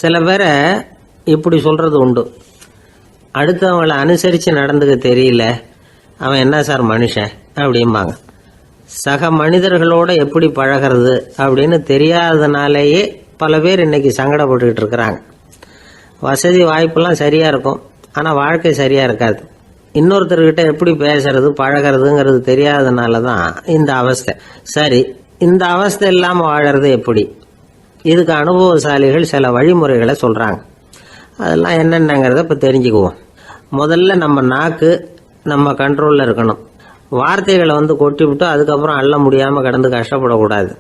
சில பேரை இப்படி சொல்றது உண்டு, அடுத்தவங்களை அனுசரித்து நடந்துக்க தெரியல, அவன் என்ன சார் மனுஷன் அப்படிம்பாங்க. சக மனிதர்களோட எப்படி பழகிறது அப்படின்னு தெரியாததுனாலேயே பல பேர் இன்னைக்கு சங்கடப்பட்டுக்கிட்டு இருக்கிறாங்க. வசதி வாய்ப்பெல்லாம் சரியாக இருக்கும், ஆனால் வாழ்க்கை சரியாக இருக்காது. இன்னொருத்தர்கிட்ட எப்படி பேசுறது பழகிறதுங்கிறது தெரியாததுனால தான் இந்த அவஸ்தை. சரி, இந்த அவஸ்தை இல்லாமல் வாழறது எப்படி? இதுக்கு அனுபவசாலிகள் சில வழிமுறைகளை சொல்கிறாங்க. அதெல்லாம் என்னென்னங்கிறத இப்போ தெரிஞ்சுக்குவோம். முதல்ல நம்ம நாக்கு நம்ம கண்ட்ரோலில் இருக்கணும். வார்த்தைகளை கொட்டி விட்டு அதுக்கப்புறம் அள்ள முடியாமல் கிடந்து கஷ்டப்படக்கூடாது.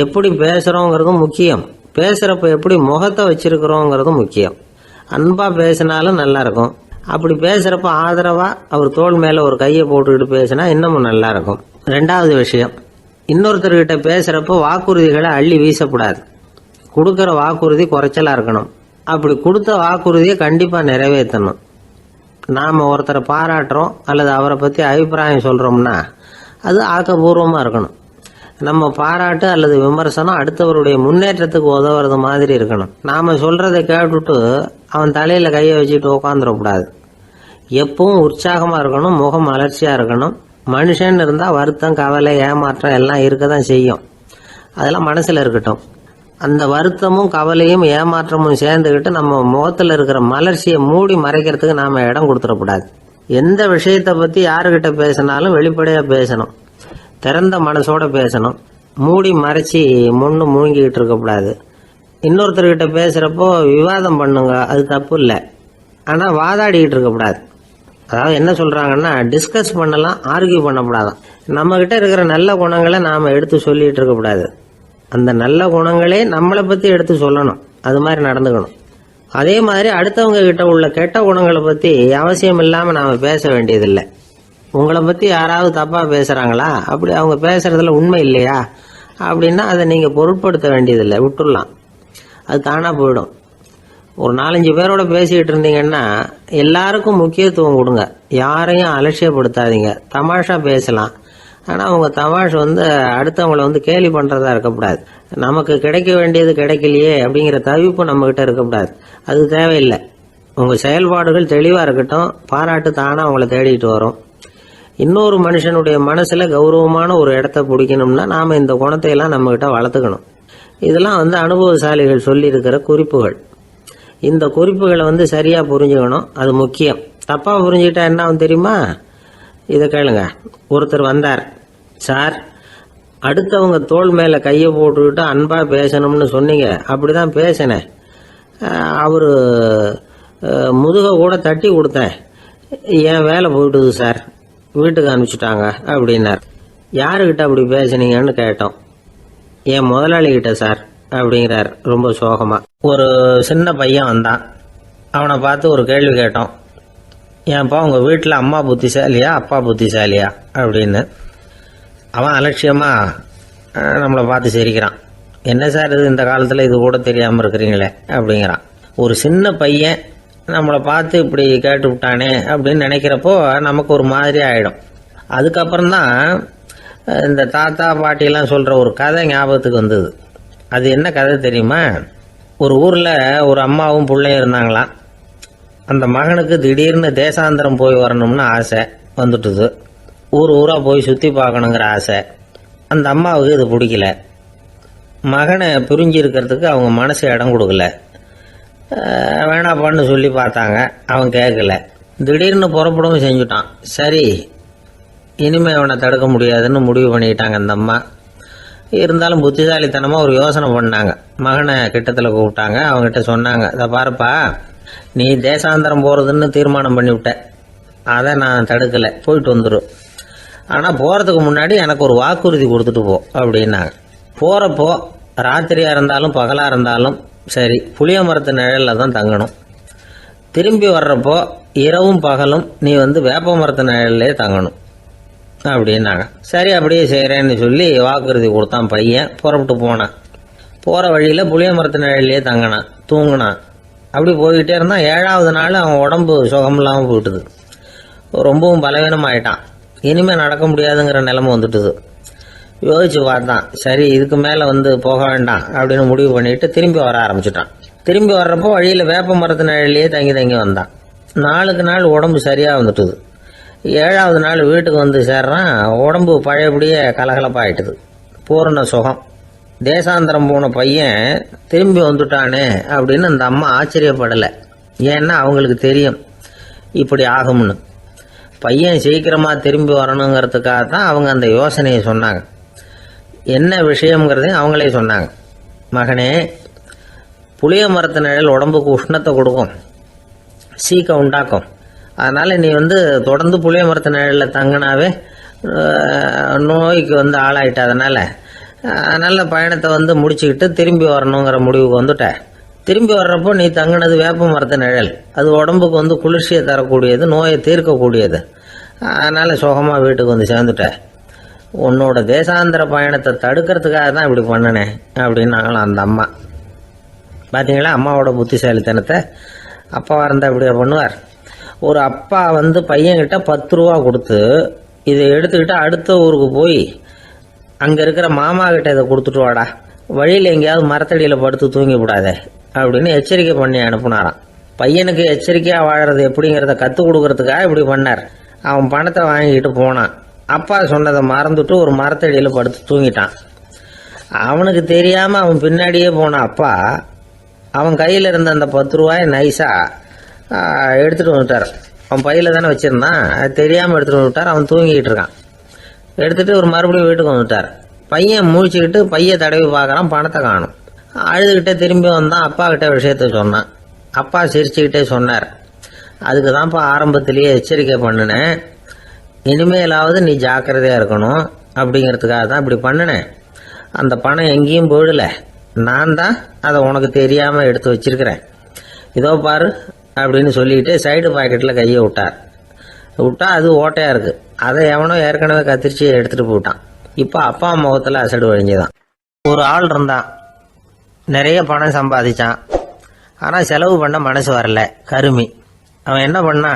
எப்படி பேசுகிறோங்கிறதும் முக்கியம், பேசுகிறப்ப எப்படி முகத்தை வச்சிருக்கிறோங்கிறதும் முக்கியம். அன்பாக பேசினாலும் நல்லா இருக்கும். அப்படி பேசுகிறப்ப ஆதரவாக அவர் தோள் மேலே ஒரு கையை போட்டுக்கிட்டு பேசினா இன்னமும் நல்லா இருக்கும். ரெண்டாவது விஷயம், இன்னொருத்தர்கிட்ட பேசுகிறப்போ வாக்குறுதிகளை அள்ளி வீசக்கூடாது. கொடுக்குற வாக்குறுதி குறைச்சலாக இருக்கணும். அப்படி கொடுத்த வாக்குறுதியை கண்டிப்பாக நிறைவேற்றணும். நாம் ஒருத்தரை பாராட்டுறோம் அல்லது அவரை பற்றி அபிப்பிராயம் சொல்கிறோம்னா அது ஆக்கப்பூர்வமாக இருக்கணும். நம்ம பாராட்டு அல்லது விமர்சனம் அடுத்தவருடைய முன்னேற்றத்துக்கு உதவுறது மாதிரி இருக்கணும். நாம் சொல்கிறத கேட்டுட்டு அவன் தலையில் கையை வச்சுட்டு உட்காந்துடக்கூடாது. எப்பவும் உற்சாகமாக இருக்கணும், முகம் மலர்ச்சியாக இருக்கணும். மனுஷன் இருந்தால் வருத்தம், கவலை, ஏமாற்றம் எல்லாம் இருக்க தான் செய்யும். அதெல்லாம் மனசில் இருக்கட்டும். அந்த வருத்தமும் கவலையும் ஏமாற்றமும் சேர்ந்துக்கிட்டு நம்ம முகத்தில் இருக்கிற மலர்ச்சியை மூடி மறைக்கிறதுக்கு நாம் இடம் கொடுத்துடக்கூடாது. எந்த விஷயத்தை பற்றி யாருக்கிட்ட பேசினாலும் வெளிப்படையாக பேசணும், திறந்த மனசோட பேசணும். மூடி மறைச்சி முன்னு மூழ்கிக்கிட்டு இருக்கக்கூடாது. இன்னொருத்தர்கிட்ட பேசுகிறப்போ விவாதம் பண்ணுங்க, அது தப்பு இல்லை. ஆனால் வாதாடிக்கிட்டு இருக்கக்கூடாது. அதாவது என்ன சொல்கிறாங்கன்னா, டிஸ்கஸ் பண்ணலாம், ஆர்கியூ பண்ணக்கூடாதான். நம்மக்கிட்ட இருக்கிற நல்ல குணங்களை நாம் எடுத்து சொல்லிகிட்டு இருக்கக்கூடாது. அந்த நல்ல குணங்களே நம்மளை பற்றி எடுத்து சொல்லணும். அது மாதிரி நடந்துக்கணும். அதே மாதிரி அடுத்தவங்க கிட்ட உள்ள கெட்ட குணங்களை பற்றி அவசியம் இல்லாமல் நாம் பேச வேண்டியதில்லை. உங்களை பற்றி யாராவது தப்பாக பேசுகிறாங்களா, அப்படி அவங்க பேசுகிறதுல உண்மை இல்லையா அப்படின்னா அதை நீங்கள் பொருட்படுத்த வேண்டியதில்லை, விட்டுடலாம். அது தானாக போயிடும். ஒரு 4-5 பேரோட பேசிக்கிட்டு இருந்தீங்கன்னா எல்லாருக்கும் முக்கியத்துவம் கொடுங்க, யாரையும் அலட்சியப்படுத்தாதீங்க. தமாஷா பேசலாம், ஆனால் அவங்க தமாஷ் அடுத்தவங்களை கேலி பண்ணுறதா இருக்கக்கூடாது. நமக்கு கிடைக்க வேண்டியது கிடைக்கலையே அப்படிங்கிற தவிப்பு நம்மக்கிட்ட இருக்கக்கூடாது. அது தேவையில்லை. உங்கள் செயல்பாடுகள் தெளிவாக இருக்கட்டும், பாராட்டு தானாக அவங்கள தேடிட்டு வரும். இன்னொரு மனுஷனுடைய மனசில் கௌரவமான ஒரு இடத்த பிடிக்கணும்னா நாம் இந்த குணத்தையெல்லாம் நம்மக்கிட்ட வளர்த்துக்கணும். இதெல்லாம் அனுபவசாலிகள் சொல்லியிருக்கிற குறிப்புகள். இந்த குறிப்புகளை சரியாக புரிஞ்சுக்கணும், அது முக்கியம். தப்பாக புரிஞ்சுக்கிட்டா என்ன ஆகும் தெரியுமா? இதை கேளுங்க. ஒருத்தர் வந்தார், சார் அடுத்தவங்க தோள் மேலே கையை போட்டுக்கிட்டு அன்பாக பேசணும்னு சொன்னீங்க, அப்படி தான் பேசினேன். அவர் முதுகை கூட தட்டி கொடுத்தேன், என் வேலை போயிட்டுது சார், வீட்டுக்கு அனுப்பிச்சிட்டாங்க அப்படின்னார். யாருக்கிட்ட அப்படி பேசுனீங்கன்னு கேட்டோம். என் முதலாளிகிட்ட சார் அப்படிங்கிறார் ரொம்ப சோகமாக. ஒரு சின்ன பையன் வந்தான், அவனை பார்த்து ஒரு கேள்வி கேட்டோம். ஏன்ப்பா உங்கள் வீட்டில் அம்மா புத்திசாலியா அப்பா புத்திசாலியா அப்படின்னு. அவன் அலட்சியமாக நம்மளை பார்த்து சிரிக்கிறான். என்ன சார் இது, இந்த காலத்தில் இது கூட தெரியாமல் இருக்கிறீங்களே அப்படிங்கிறான். ஒரு சின்ன பையன் நம்மளை பார்த்து இப்படி கேட்டு விட்டானே அப்படின்னு நினைக்கிறப்போ நமக்கு ஒரு மாதிரி ஆகிடும். அதுக்கப்புறம்தான் இந்த தாத்தா பாட்டிலாம் சொல்கிற ஒரு கதை ஞாபகத்துக்கு வந்தது. அது என்ன கதை தெரியுமா? ஒரு ஊரில் ஒரு அம்மாவும் பிள்ளையும் இருந்தாங்களாம். அந்த மகனுக்கு திடீர்னு தேசாந்திரம் போய் வரணும்னு ஆசை வந்துட்டுது. ஊராக போய் சுற்றி பார்க்கணுங்கிற ஆசை. அந்த அம்மாவுக்கு இது பிடிக்கல. மகனை பிரிஞ்சு இருக்கிறதுக்கு அவங்க மனசு இடம் கொடுக்கல. வேணாப்பான்னு சொல்லி பார்த்தாங்க, அவன் கேட்கல. திடீர்னு புறப்படவும் செஞ்சுட்டான். சரி, இனிமேல் அவனை தடுக்க முடியாதுன்னு முடிவு பண்ணிக்கிட்டாங்க அந்த அம்மா. இருந்தாலும் புத்திசாலித்தனமாக ஒரு யோசனை பண்ணாங்க. மகனை கிட்டத்தில் கூப்பிட்டாங்க. அவங்ககிட்ட சொன்னாங்க, இதை பாருப்பா, நீ தேசாந்திரம் போகிறதுன்னு தீர்மானம் பண்ணிவிட்ட, அதை நான் தடுக்கலை, போயிட்டு வந்துடும். ஆனால் போகிறதுக்கு முன்னாடி எனக்கு ஒரு வாக்குறுதி கொடுத்துட்டு போ அப்படின்னாங்க. போகிறப்போ ராத்திரியாக இருந்தாலும் பகலாக இருந்தாலும் சரி, புளிய மரத்து நிழலில் தான் தங்கணும். திரும்பி வர்றப்போ இரவும் பகலும் நீ வேப்ப மரத்து நிழல்லே தங்கணும் அப்படின்னாங்க. சரி, அப்படியே செய்கிறேன்னு சொல்லி வாக்குறுதி கொடுத்தான் பையன். புறப்பட்டு போனான். போகிற வழியில் புளிய மரத்து நிழல்லே தங்கினான், தூங்கினான். அப்படி போய்கிட்டே இருந்தான். 7வது நாள் அவன் உடம்பு சுகமில்லாமல் போயிட்டுது. ரொம்பவும் பலவீனமாயிட்டான். இனிமேல் நடக்க முடியாதுங்கிற நிலைமை வந்துட்டுது. யோசிச்சு பார்த்தான். சரி, இதுக்கு மேலே போக வேண்டாம் அப்படின்னு முடிவு பண்ணிட்டு திரும்பி வர ஆரம்பிச்சுட்டான். திரும்பி வர்றப்போ வழியில் வேப்ப மரத்து நிழலையே தங்கி தங்கி வந்தான். நாளுக்கு நாள் உடம்பு சரியாக வந்துட்டுது. 7வது நாள் வீட்டுக்கு வந்து சேர்றான். உடம்பு பழையபடியே கலகலப்பாயிட்டுது. பூரண சுகம். தேசாந்திரம் போன பையன் திரும்பி வந்துட்டானே அப்படின்னு அந்த அம்மா ஆச்சரியப்படலை. ஏன்னா அவங்களுக்கு தெரியும் இப்படி ஆகும்னு. பையன் சீக்கிரமாக திரும்பி வரணுங்கிறதுக்காக தான் அவங்க அந்த யோசனையை சொன்னாங்க. என்ன விஷயங்கிறதையும் அவங்களே சொன்னாங்க. மகனே, புளிய மரத்து நிழல் உடம்புக்கு உஷ்ணத்தை கொடுக்கும், சீக்க உண்டாக்கும். அதனால் நீ தொடர்ந்து புளிய மரத்து நிழலில் தங்கினாவே நோய்க்கு ஆளாயிட்ட. அதனால் நல்ல பயணத்தை முடிச்சுக்கிட்டு திரும்பி வரணுங்கிற முடிவுக்கு வந்துட்ட. திரும்பி வர்றப்போ நீ தங்கினது வேப்ப மரத்து நிழல். அது உடம்புக்கு குளிர்ச்சியை தரக்கூடியது, நோயை தீர்க்கக்கூடியது. அதனால் சுகமாக வீட்டுக்கு சேர்ந்துட்ட. உன்னோட தேசாந்திர பயணத்தை தடுக்கிறதுக்காக தான் இப்படி பண்ணினேன் அப்படின்னாங்களாம் அந்த அம்மா. பார்த்தீங்களா அம்மாவோட புத்திசாலித்தனத்தை? அப்பாவாக இருந்தால் இப்படியா பண்ணுவார்? ஒரு அப்பா பையன்கிட்ட 10 ரூபா கொடுத்து இதை எடுத்துக்கிட்டு அடுத்த ஊருக்கு போய் அங்கே இருக்கிற மாமா கிட்ட இதை கொடுத்துட்டு வாடா, வழியில் எங்கேயாவது மரத்தடியில் படுத்து தூங்கி விடாதே அப்படின்னு எச்சரிக்கை பண்ணி அனுப்புனாராம். பையனுக்கு எச்சரிக்கையாக வாழறது எப்படிங்கிறத கற்றுக் கொடுக்கறதுக்காக இப்படி பண்ணார். அவன் பணத்தை வாங்கிட்டு போனான். அப்பா சொன்னதை மறந்துட்டு ஒரு மரத்தடியில் படுத்து தூங்கிட்டான். அவனுக்கு தெரியாமல் அவன் பின்னாடியே போன அப்பா அவன் கையில் இருந்த அந்த 10 ரூபாயை நைஸாக எடுத்துகிட்டு வந்துட்டார். அவன் பையில் தானே வச்சுருந்தான், அது தெரியாமல் எடுத்துகிட்டு வந்துட்டார். அவன் தூங்கிக்கிட்டு இருக்கான். எடுத்துகிட்டு ஒரு மறுபடியும் வீட்டுக்கு வந்துட்டார். பையன் முழிச்சுக்கிட்டு பையை தடவி பார்க்குறான், பணத்தை காணும். அழுதுகிட்டே திரும்பி வந்தான். அப்பா கிட்ட விஷயத்த சொன்னான். அப்பா சிரிச்சுக்கிட்டே சொன்னார், அதுக்கு தான்ப்பா ஆரம்பத்திலேயே எச்சரிக்கை பண்ணினேன், இனிமேலாவது நீ ஜாக்கிரதையாக இருக்கணும் அப்படிங்கிறதுக்காக தான் இப்படி பண்ணினேன். அந்த பணம் எங்கேயும் போயிடலை, நான் தான் அதை உனக்கு தெரியாமல் எடுத்து வச்சிருக்கிறேன். இதோ பாரு அப்படின்னு சொல்லிக்கிட்டு சைடு பாக்கெட்டில் கையை விட்டா அது ஓட்டையாக இருக்குது. அதை எவனோ ஏற்கனவே கத்திரிச்சு எடுத்துகிட்டு போயிட்டான். இப்போ அப்பா முகத்தில் அசடு வழிஞ்சுதான். ஒரு ஆள் இருந்தான், நிறைய பணம் சம்பாதிச்சான். ஆனால் செலவு பண்ண மனசு வரல, கருமி. அவன் என்ன பண்ணா,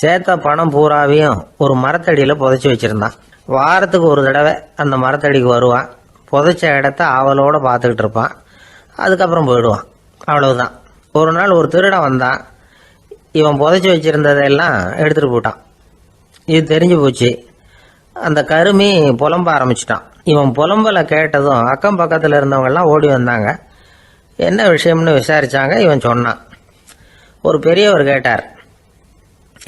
சேர்த்த பணம் பூராவையும் ஒரு மரத்தடியில் புதைச்சி வச்சுருந்தான். வாரத்துக்கு ஒரு தடவை அந்த மரத்தடிக்கு வருவான். புதைச்ச இடத்த ஆவலோடு பார்த்துக்கிட்டு இருப்பான். அதுக்கப்புறம் போயிடுவான். அவ்வளவுதான். ஒரு நாள் ஒரு திருடன் வந்தான். இவன் புதைச்சி வச்சுருந்ததெல்லாம் எடுத்துகிட்டு போயிட்டான். இது தெரிஞ்சு போச்சு. அந்த கருமி புலம்ப ஆரம்பிச்சிட்டான். இவன் புலம்பலை கேட்டதும் அக்கம் பக்கத்தில் இருந்தவங்கெல்லாம் ஓடி வந்தாங்க. என்ன விஷயம்னு விசாரித்தாங்க. இவன் சொன்னான். ஒரு பெரியவர் கேட்டார்,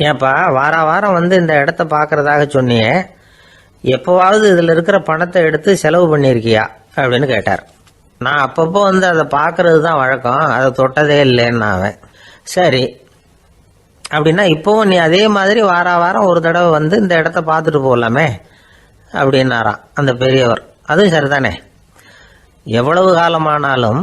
ஏப்பா வாரம் இந்த இடத்த பார்க்குறதாக சொன்னியே, எப்போவாவது இதில் இருக்கிற பணத்தை எடுத்து செலவு பண்ணியிருக்கியா அப்படின்னு கேட்டார். நான் அப்பப்போ அதை பார்க்கறது தான் வழக்கம், அதை தொட்டதே இல்லைன்னு அவன். சரி அப்படின்னா இப்போவும் நீ அதே மாதிரி வாரம் ஒரு தடவை இந்த இடத்த பார்த்துட்டு போகலாமே அப்படின்னாராம் அந்த பெரியவர். அதுவும் சரிதானே, எவ்வளவு காலமானாலும்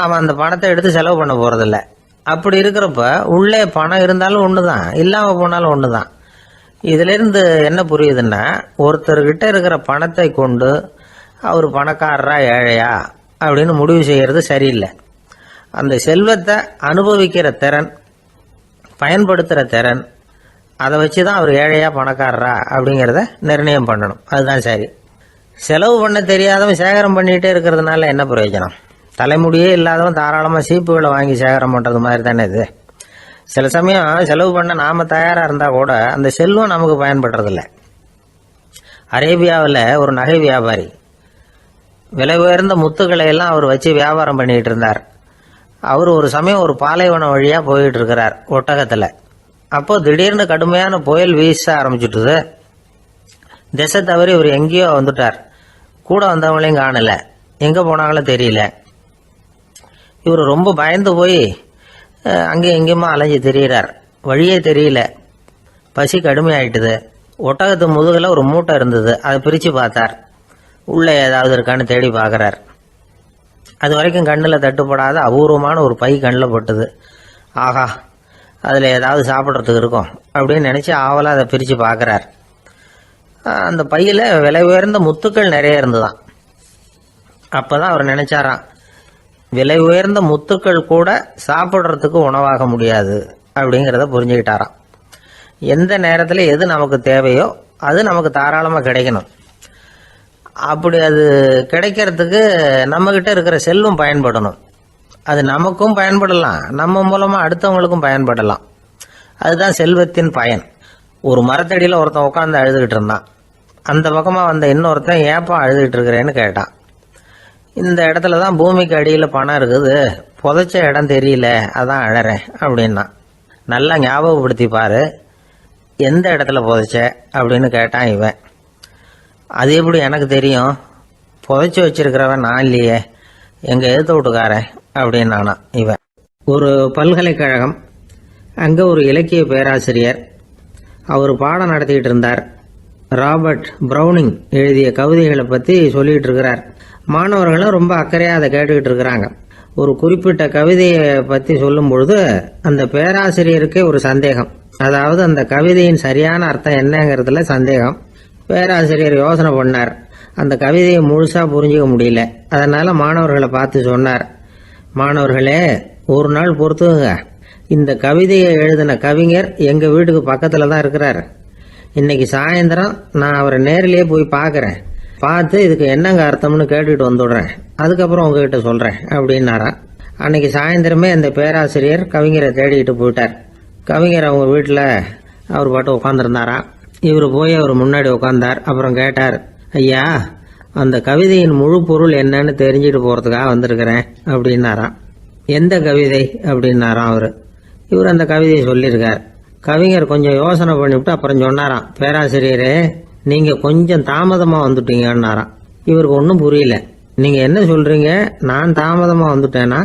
அவன் அந்த பணத்தை எடுத்து செலவு பண்ண போகிறதில்ல. அப்படி இருக்கிறப்ப உள்ளே பணம் இருந்தாலும் ஒன்று தான், இல்லாமல் போனாலும் ஒன்று தான். இதிலிருந்து என்ன புரியுதுன்னா, ஒருத்தர்கிட்ட இருக்கிற பணத்தை கொண்டு அவர் பணக்காரரா ஏழையா அப்படின்னு முடிவு செய்கிறது சரியில்லை. அந்த செல்வத்தை அனுபவிக்கிற திறன், பயன்படுத்துகிற திறன், அதை வச்சு தான் அவர் ஏழையா பணக்காரரா அப்படிங்கிறத நிர்ணயம் பண்ணணும். அதுதான் சரி. செலவு பண்ண தெரியாதவன் சேகரம் பண்ணிகிட்டே இருக்கிறதுனால என்ன பிரயோஜனம்? தலைமுடியே இல்லாதவன் தாராளமாக சீப்புகளை வாங்கி சேகரம் பண்ணுறது மாதிரி தானே இது. சில சமயம் செலவு பண்ண நாம் தயாராக இருந்தால் கூட அந்த செல்வம் நமக்கு பயன்படுறதில்ல. அரேபியாவில் ஒரு நகை வியாபாரி விலை உயர்ந்த முத்துக்களை எல்லாம் அவர் வச்சு வியாபாரம் பண்ணிகிட்டு இருந்தார். அவர் ஒரு சமயம் ஒரு பாலைவனம் வழியாக போயிட்டு இருக்கிறார் ஒட்டகத்தில். அப்போது திடீர்னு கடுமையான புயல் வீச ஆரம்பிச்சுட்டுது. திசை தவறி இவர் எங்கேயோ வந்துட்டார். கூட வந்தவங்களையும் காணலை, எங்கே போனாங்களும் தெரியல. இவர் ரொம்ப பயந்து போய் அங்கே எங்கேயுமா அலைஞ்சு திரியிறார். வழியே தெரியல. பசி கடுமையாயிட்டுது. ஒட்டகத்து முதுகில் ஒரு மூட்டை இருந்தது. அதை பிரித்து பார்த்தார். உள்ளே ஏதாவது இருக்கான்னு தேடி பார்க்குறார். அது வரைக்கும் கண்ணில் தட்டுப்படாத அபூர்வமான ஒரு பை கண்ணில் பட்டுது. ஆஹா, அதில் ஏதாவது சாப்பிட்றதுக்கு இருக்கும் அப்படின்னு நினச்சி ஆவலாக அதை பிரித்து பார்க்குறார். அந்த பையில் விலை உயர்ந்த முத்துக்கள் நிறைய இருந்துதான். அப்போ தான் அவர் நினச்சாராம், விலை உயர்ந்த முத்துக்கள் கூட சாப்பிட்றதுக்கு உணவாக முடியாது அப்படிங்கிறத புரிஞ்சுக்கிட்டாராம். எந்த நேரத்தில் எது நமக்கு தேவையோ அது நமக்கு தாராளமாக கிடைக்கணும். அப்படி அது கிடைக்கிறதுக்கு நம்மக்கிட்ட இருக்கிற செல்வம் பயன்படணும். அது நமக்கும் பயன்படலாம், நம்ம மூலமாக அடுத்தவங்களுக்கும் பயன்படலாம். அதுதான் செல்வத்தின் பயன். ஒரு மரத்தடியில் ஒருத்தன் உட்காந்து அழுதுகிட்டு இருந்தான். அந்த பக்கமாக வந்த இன்னொருத்தன் ஏப்பா அழுதுகிட்டு இருக்கிறேன்னு கேட்டான். இந்த இடத்துல தான் பூமிக்கு அடியில் பணம் இருக்குது, புதைச்ச இடம் தெரியல, அதான் அழறேன் அப்படின்னா. நல்லா ஞாபகப்படுத்தி பாரு, எந்த இடத்துல புதைச்ச அப்படின்னு கேட்டான் இவன். அது எப்படி எனக்கு தெரியும், புதைச்சி வச்சிருக்கிறவன் நான் இல்லையே, எங்கள் எழுத்து வீட்டுக்காரன் அப்படின்னானா இவன். ஒரு பல்கலைக்கழகம், அங்கே ஒரு இலக்கிய பேராசிரியர், அவர் பாடம் நடத்திக்கிட்டு இருந்தார். ராபர்ட் ப்ரௌனிங் எழுதிய கவிதைகளை பற்றி சொல்லிகிட்டு இருக்கிறார். மாணவர்களும் ரொம்ப அக்கறையாக அதை கேட்டுக்கிட்டு இருக்கிறாங்க. ஒரு குறிப்பிட்ட கவிதையை பற்றி சொல்லும் பொழுது அந்த பேராசிரியருக்கே ஒரு சந்தேகம். அதாவது அந்த கவிதையின் சரியான அர்த்தம் என்னங்கிறதுல சந்தேகம். பேராசிரியர் யோசனை பண்ணார். அந்த கவிதையை முழுசாக புரிஞ்சிக்க முடியல. அதனால் மாணவர்களை பார்த்து சொன்னார், மாணவர்களே, ஒரு நாள் பொறுத்துங்க, இந்த கவிதையை எழுதின கவிஞர் எங்கள் வீட்டுக்கு பக்கத்தில் தான் இருக்கிறார். இன்னைக்கு சாயந்தரம் நான் அவரை நேரிலேயே போய் பார்க்குறேன். பார்த்து இதுக்கு என்னங்க அர்த்தம்னு கேட்டுட்டு வந்துடுறேன். அதுக்கப்புறம் உங்ககிட்ட சொல்கிறேன் அப்படின்னாராம். அன்னைக்கு சாயந்தரமே அந்த பேராசிரியர் கவிஞரை தேடிக்கிட்டு போயிட்டார். கவிஞர் அவங்க வீட்டில் அவர் பாட்டு உட்காந்துருந்தாராம். இவர் போய் அவர் முன்னாடி உட்காந்தார். அப்புறம் கேட்டார், ஐயா, அந்த கவிதையின் முழு பொருள் என்னன்னு தெரிஞ்சுட்டு போகிறதுக்காக வந்திருக்கிறேன் அப்படின்னாராம். எந்த கவிதை அப்படின்னாராம் அவர். இவர் அந்த கவிதையை சொல்லியிருக்கார். கவிஞர் கொஞ்சம் யோசனை பண்ணிவிட்டு அப்புறம் சொன்னாராம், பேராசிரியரே, நீங்கள் கொஞ்சம் தாமதமாக வந்துட்டீங்கன்னாராம். இவருக்கு ஒன்றும் புரியல. நீங்கள் என்ன சொல்கிறீங்க, நான் தாமதமாக வந்துட்டேன்னா?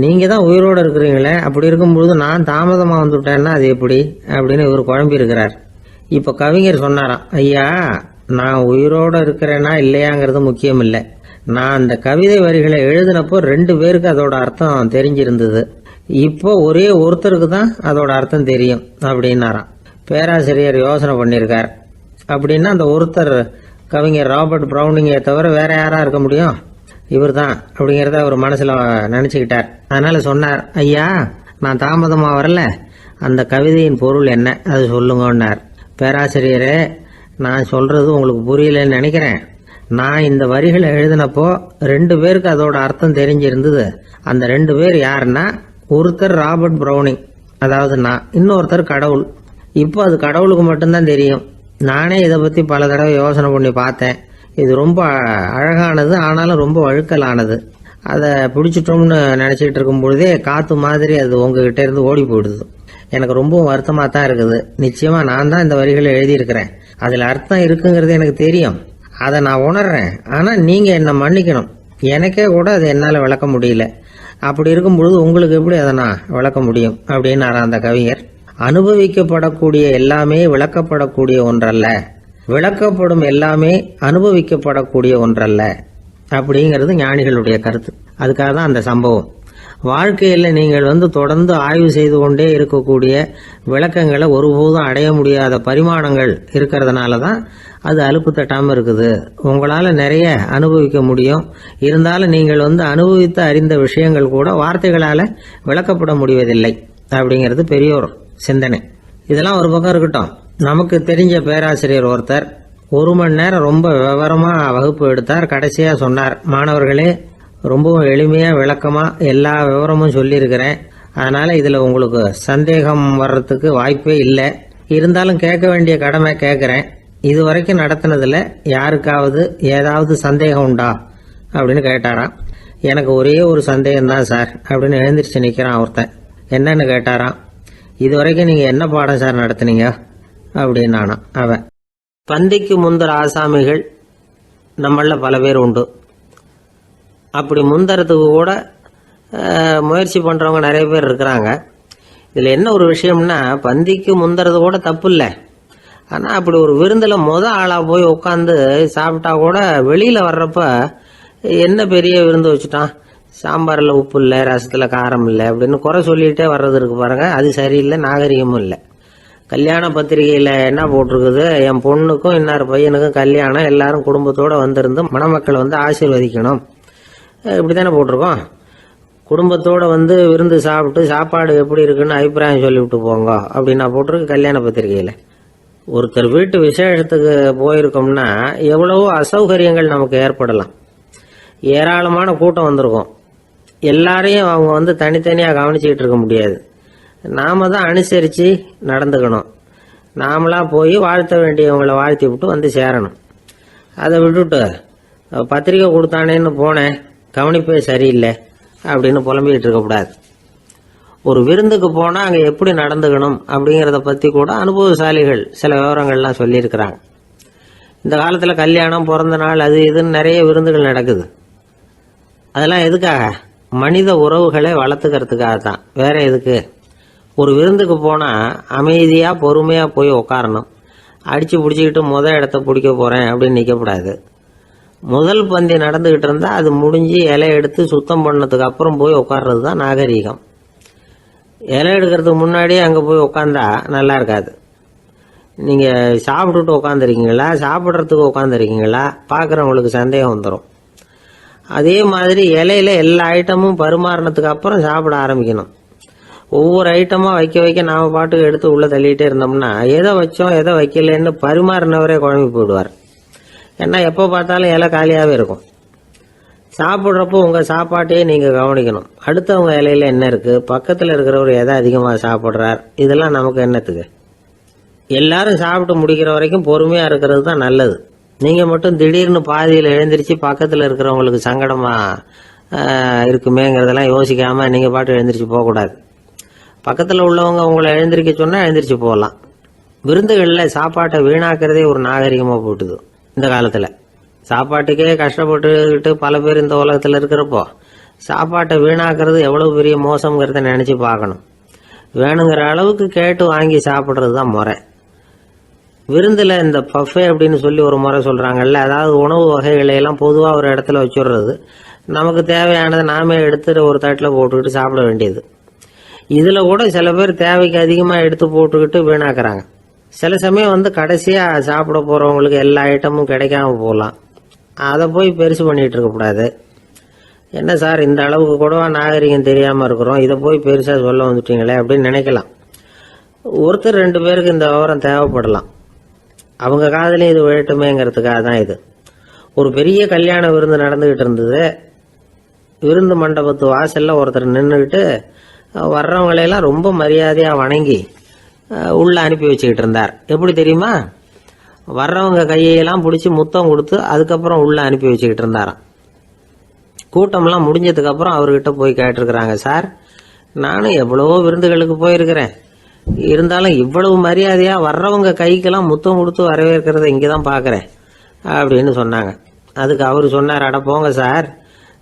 நீங்கள் தான் உயிரோடு இருக்கிறீங்களே, அப்படி இருக்கும்பொழுது நான் தாமதமாக வந்துட்டேன்னா அது எப்படி அப்படின்னு இவர் குழம்பி இருக்கிறார். இப்போ கவிஞர் சொன்னாராம், ஐயா, நான் உயிரோடு இருக்கிறேன்னா இல்லையாங்கிறது முக்கியம் இல்லை. நான் அந்த கவிதை வரிகளை எழுதினப்போ 2 பேருக்கு அதோட அர்த்தம் தெரிஞ்சிருந்தது. இப்போ ஒரே ஒருத்தருக்கு தான் அதோட அர்த்தம் தெரியும் அப்படின்னாராம். பேராசிரியர் யோசனை பண்ணியிருக்கார். அப்படின்னா அந்த ஒருத்தர் கவிஞர் ராபர்ட் ப்ரௌனிங்கை தவிர வேற யாரா இருக்க முடியும்? இவர் தான் அப்படிங்கிறத அவர் மனசில் நினச்சிக்கிட்டார். அதனால சொன்னார், ஐயா, நான் தாமதமாக வரல, அந்த கவிதையின் பொருள் என்ன அது சொல்லுங்கன்னார். பேராசிரியரே, நான் சொல்றது உங்களுக்கு புரியலன்னு நினைக்கிறேன். நான் இந்த வரிகளை எழுதினப்போ 2 பேருக்கு அதோட அர்த்தம் தெரிஞ்சிருந்தது. அந்த 2 பேர் யாருன்னா, ஒருத்தர் ராபர்ட் ப்ரௌனிங், அதாவது நான், இன்னொருத்தர் கடவுள். இப்போ அது கடவுளுக்கு மட்டும்தான் தெரியும். நானே இதை பற்றி பல தடவை யோசனை பண்ணி பார்த்தேன். இது ரொம்ப அழகானது, ஆனாலும் ரொம்ப வழுக்கலானது. அதை பிடிச்சிட்டோம்னு நினச்சிக்கிட்டு இருக்கும் பொழுதே காற்று மாதிரி அது உங்ககிட்ட இருந்து ஓடி போயிடுது. எனக்கு ரொம்பவும் வருத்தமாக தான் இருக்குது. நிச்சயமாக நான் தான் இந்த வரிகளை எழுதியிருக்கிறேன். அதில் அர்த்தம் இருக்குங்கிறது எனக்கு தெரியும், அதை நான் உணர்றேன். ஆனால் நீங்கள் என்னை மன்னிக்கணும், எனக்கே கூட அதை என்னால் விளக்க முடியல. அப்படி இருக்கும் பொழுது உங்களுக்கு எப்படி அதை நான் விளக்க முடியும் அப்படின்னாரா அந்த கவிஞர். அனுபவிக்கப்படக்கூடிய எல்லாமே விளக்கப்படக்கூடிய ஒன்றல்ல, விளக்கப்படும் எல்லாமே அனுபவிக்கப்படக்கூடிய ஒன்றல்ல அப்படிங்கிறது ஞானிகளுடைய கருத்து. அதுக்காக தான் அந்த சம்பவம். வாழ்க்கையில் நீங்கள் தொடர்ந்து ஆய்வு செய்து கொண்டே இருக்கக்கூடிய விளக்கங்களை ஒருபோதும் அடைய முடியாத பரிமாணங்கள் இருக்கிறதுனால தான் அது அலுப்பு தட்டாமல் இருக்குது. உங்களால் நிறைய அனுபவிக்க முடியும், இருந்தாலும் நீங்கள் அனுபவித்து அறிந்த விஷயங்கள் கூட வார்த்தைகளால் விளக்கப்பட முடிவதில்லை அப்படிங்கிறது பெரியோர் சிந்தனை. இதெல்லாம் ஒரு பக்கம் இருக்கட்டும். நமக்கு தெரிஞ்ச பேராசிரியர் ஒருத்தர் 1 மணி நேரம் ரொம்ப விவரமாக வகுப்பு எடுத்தார். கடைசியாக சொன்னார், மாணவர்களே, ரொம்பவும் எளிமையாக விளக்கமாக எல்லா விவரமும் சொல்லியிருக்கிறேன். அதனால் இதில் உங்களுக்கு சந்தேகம் வர்றதுக்கு வாய்ப்பே இல்லை. இருந்தாலும் கேட்க வேண்டிய கடமை கேட்குறேன். இது வரைக்கும் நடத்தினதில் யாருக்காவது ஏதாவது சந்தேகம் உண்டா அப்படின்னு கேட்டாராம். எனக்கு ஒரே ஒரு சந்தேகம்தான் சார் அப்படின்னு எழுந்திரிச்சு நிற்கிறான் ஒருத்தன். என்னன்னு கேட்டாராம். இது வரைக்கும் நீங்கள் என்ன பாடம் சார் நடத்துனீங்க அப்படின்னானா அவன். பந்திக்கு முந்தர ஆசாமிகள் நம்மள பல பேர் உண்டு. அப்படி முந்தறதுக்கு கூட முயற்சி பண்ணுறவங்க நிறைய பேர் இருக்கிறாங்க. இதில் என்ன ஒரு விஷயம்னா, பந்திக்கு முந்தறது கூட தப்பு இல்லை. ஆனால் அப்படி ஒரு விருந்தில் ஆளாக போய் உட்காந்து சாப்பிட்டா கூட வெளியில் வர்றப்ப என்ன பெரிய விருந்து வச்சுட்டான், சாம்பாரில் உப்பு இல்லை, ரசத்தில் காரம் இல்லை அப்படின்னு குறை சொல்லிகிட்டே வர்றது இருக்கு பாருங்க, அது சரியில்லை, நாகரிகமும் இல்லை. கல்யாண பத்திரிகையில் என்ன போட்டிருக்குது, என் பொண்ணுக்கும் இன்னார் பையனுக்கும் கல்யாணம், எல்லாரும் குடும்பத்தோடு வந்திருந்து மணமக்கள் ஆசீர்வதிக்கணும், இப்படி தானே போட்டிருக்கோம். குடும்பத்தோடு விருந்து சாப்பிட்டு சாப்பாடு எப்படி இருக்குன்னு அபிப்பிராயம் சொல்லிவிட்டு போங்க அப்படின்னா போட்டிருக்கு கல்யாண பத்திரிகையில். ஒருத்தர் வீட்டு விசேஷத்துக்கு போயிருக்கோம்னா எவ்வளவோ அசௌகரியங்கள் நமக்கு ஏற்படலாம். ஏராளமான கூட்டம் வந்திருக்கும். எல்லாரையும் அவங்க வந்து தனித்தனியாக கவனிச்சுக்கிட்டு இருக்க முடியாது. நாம தான் அனுசரித்து நடந்துக்கணும். நாமளாக போய் வாழ்த்த வேண்டியவங்களை வாழ்த்தி விட்டு வந்து சேரணும். அதை விட்டுட்டு பத்திரிக்கை கொடுத்தானேன்னு போனேன், கவனிப்பே சரியில்லை அப்படின்னு புலம்பிக்கிட்டு இருக்கக்கூடாது. ஒரு விருந்துக்கு போனால் அங்கே எப்படி நடந்துக்கணும் அப்படிங்கிறத பற்றி கூட அனுபவசாலிகள் சில விவரங்கள்லாம் சொல்லியிருக்கிறாங்க. இந்த காலத்தில் கல்யாணம், பிறந்த நாள், அது இதுன்னு நிறைய விருந்துகள் நடக்குது. அதெல்லாம் எதுக்காக? மனித உறவுகளை வளர்த்துக்கிறதுக்காக தான், வேற எதுக்கு? ஒரு விருந்துக்கு போனால் அமைதியாக பொறுமையாக போய் உட்காரணும். அடித்து பிடிச்சிக்கிட்டு இடத்த பிடிக்க போகிறேன் அப்படின்னு நிற்கக்கூடாது. முதல் பந்தி நடந்துக்கிட்டு இருந்தால் அது முடிஞ்சு இலை எடுத்து சுத்தம் பண்ணதுக்கு அப்புறம் போய் உட்கார்றது தான் நாகரீகம். இலை எடுக்கிறதுக்கு முன்னாடியே அங்கே போய் உட்காந்தா நல்லா இருக்காது. நீங்கள் சாப்பிட்டுட்டு உட்காந்துருக்கீங்களா, சாப்பிட்றதுக்கு உட்காந்துருக்கீங்களா, பார்க்குறவங்களுக்கு சந்தேகம் வந்துடும். அதே மாதிரி இலையில எல்லா ஐட்டமும் பரிமாறினதுக்கு அப்புறம் சாப்பிட ஆரம்பிக்கணும். ஒவ்வொரு ஐட்டமாக வைக்க வைக்க நாம் பாட்டுக்கு எடுத்து உள்ளே தள்ளிகிட்டே இருந்தோம்னா எதை வச்சோம் எதை வைக்கலன்னு பரிமாறினவரே குழம்பி போயிடுவார். ஏன்னா எப்போ பார்த்தாலும் இலை காலியாகவே இருக்கும். சாப்பிட்றப்போ உங்கள் சாப்பாட்டையே நீங்கள் கவனிக்கணும். அடுத்தவங்க இலையில என்ன இருக்குது, பக்கத்தில் இருக்கிறவர் எதை அதிகமாக சாப்பிட்றார், இதெல்லாம் நமக்கு என்னத்துக்கு? எல்லாரும் சாப்பிட்டு முடிக்கிற வரைக்கும் பொறுமையாக இருக்கிறது தான் நல்லது. நீங்கள் மட்டும் திடீர்னு பாதியில் எழுந்திரிச்சு பக்கத்தில் இருக்கிறவங்களுக்கு சங்கடமாக இருக்குமேங்கிறதெல்லாம் யோசிக்காமல் நீங்கள் பாட்டு எழுந்திரிச்சு போகக்கூடாது. பக்கத்தில் உள்ளவங்க உங்களை எழுந்திரிக்க சொன்னால் எழுந்திரிச்சு போகலாம். விருந்துகளில் சாப்பாட்டை வீணாக்கிறதே ஒரு நாகரிகமாக போட்டுது. இந்த காலத்தில் சாப்பாட்டுக்கே கஷ்டப்பட்டுக்கிட்டு பல பேர் இந்த உலகத்தில் இருக்கிறப்போ சாப்பாட்டை வீணாக்கிறது எவ்வளோ பெரிய மோசங்கிறத நினச்சி பார்க்கணும். வேணுங்கிற அளவுக்கு கேட்டு வாங்கி சாப்பிட்றது தான் முறை. விருந்தில் இந்த பஃபே அப்படின்னு சொல்லி ஒரு முறை சொல்கிறாங்கல்ல, அதாவது உணவு வகைகளையெல்லாம் பொதுவாக ஒரு இடத்துல வச்சுடுறது, நமக்கு தேவையானதை நாமே எடுத்துட்டு ஒரு தட்டில் போட்டுக்கிட்டு சாப்பிட வேண்டியது. இதில் கூட சில பேர் தேவைக்கு அதிகமாக எடுத்து போட்டுக்கிட்டு வீணாக்குறாங்க. சில சமயம் வந்து கடைசியாக சாப்பிட போகிறவங்களுக்கு எல்லா ஐட்டமும் கிடைக்காம போகலாம். அதை போய் பெருசு பண்ணிகிட்டு இருக்கக்கூடாது. என்ன சார் இந்த அளவுக்கு கூடவா நாகரிகம் தெரியாமல் இருக்கிறோம், இதை போய் பெருசாக சொல்ல வந்துட்டீங்களே அப்படின்னு நினைக்கலாம். ஒருத்தர் 2 பேருக்கு இந்த விவரம் தேவைப்படலாம். அவங்க காதலையும் இது விழட்டுமேங்கிறதுக்காக தான் இது. ஒரு பெரிய கல்யாண விருந்து நடந்துக்கிட்டு இருந்தது. விருந்து மண்டபத்து வாசலில் ஒருத்தர் நின்றுக்கிட்டு வர்றவங்களையெல்லாம் ரொம்ப மரியாதையாக வணங்கி உள்ளே அனுப்பி வச்சுக்கிட்டு இருந்தார். எப்படி தெரியுமா? வர்றவங்க கையெல்லாம் பிடிச்சி முத்தம் கொடுத்து அதுக்கப்புறம் உள்ளே அனுப்பி வச்சுக்கிட்டு இருந்தாராம். கூட்டம்லாம் முடிஞ்சதுக்கப்புறம் அவர்கிட்ட போய் கேட்டிருக்கிறாங்க, சார் நானும் எவ்வளவோ விருந்துகளுக்கு போயிருக்கிறேன், இருந்தாலும் இவ்வளவு மரியாதையாக வர்றவங்க கைக்கெல்லாம் முத்தம் கொடுத்து வரவேற்கிறத இங்கே தான் பார்க்குறேன் அப்படின்னு சொன்னாங்க. அதுக்கு அவர் சொன்னார், அட போங்க சார்,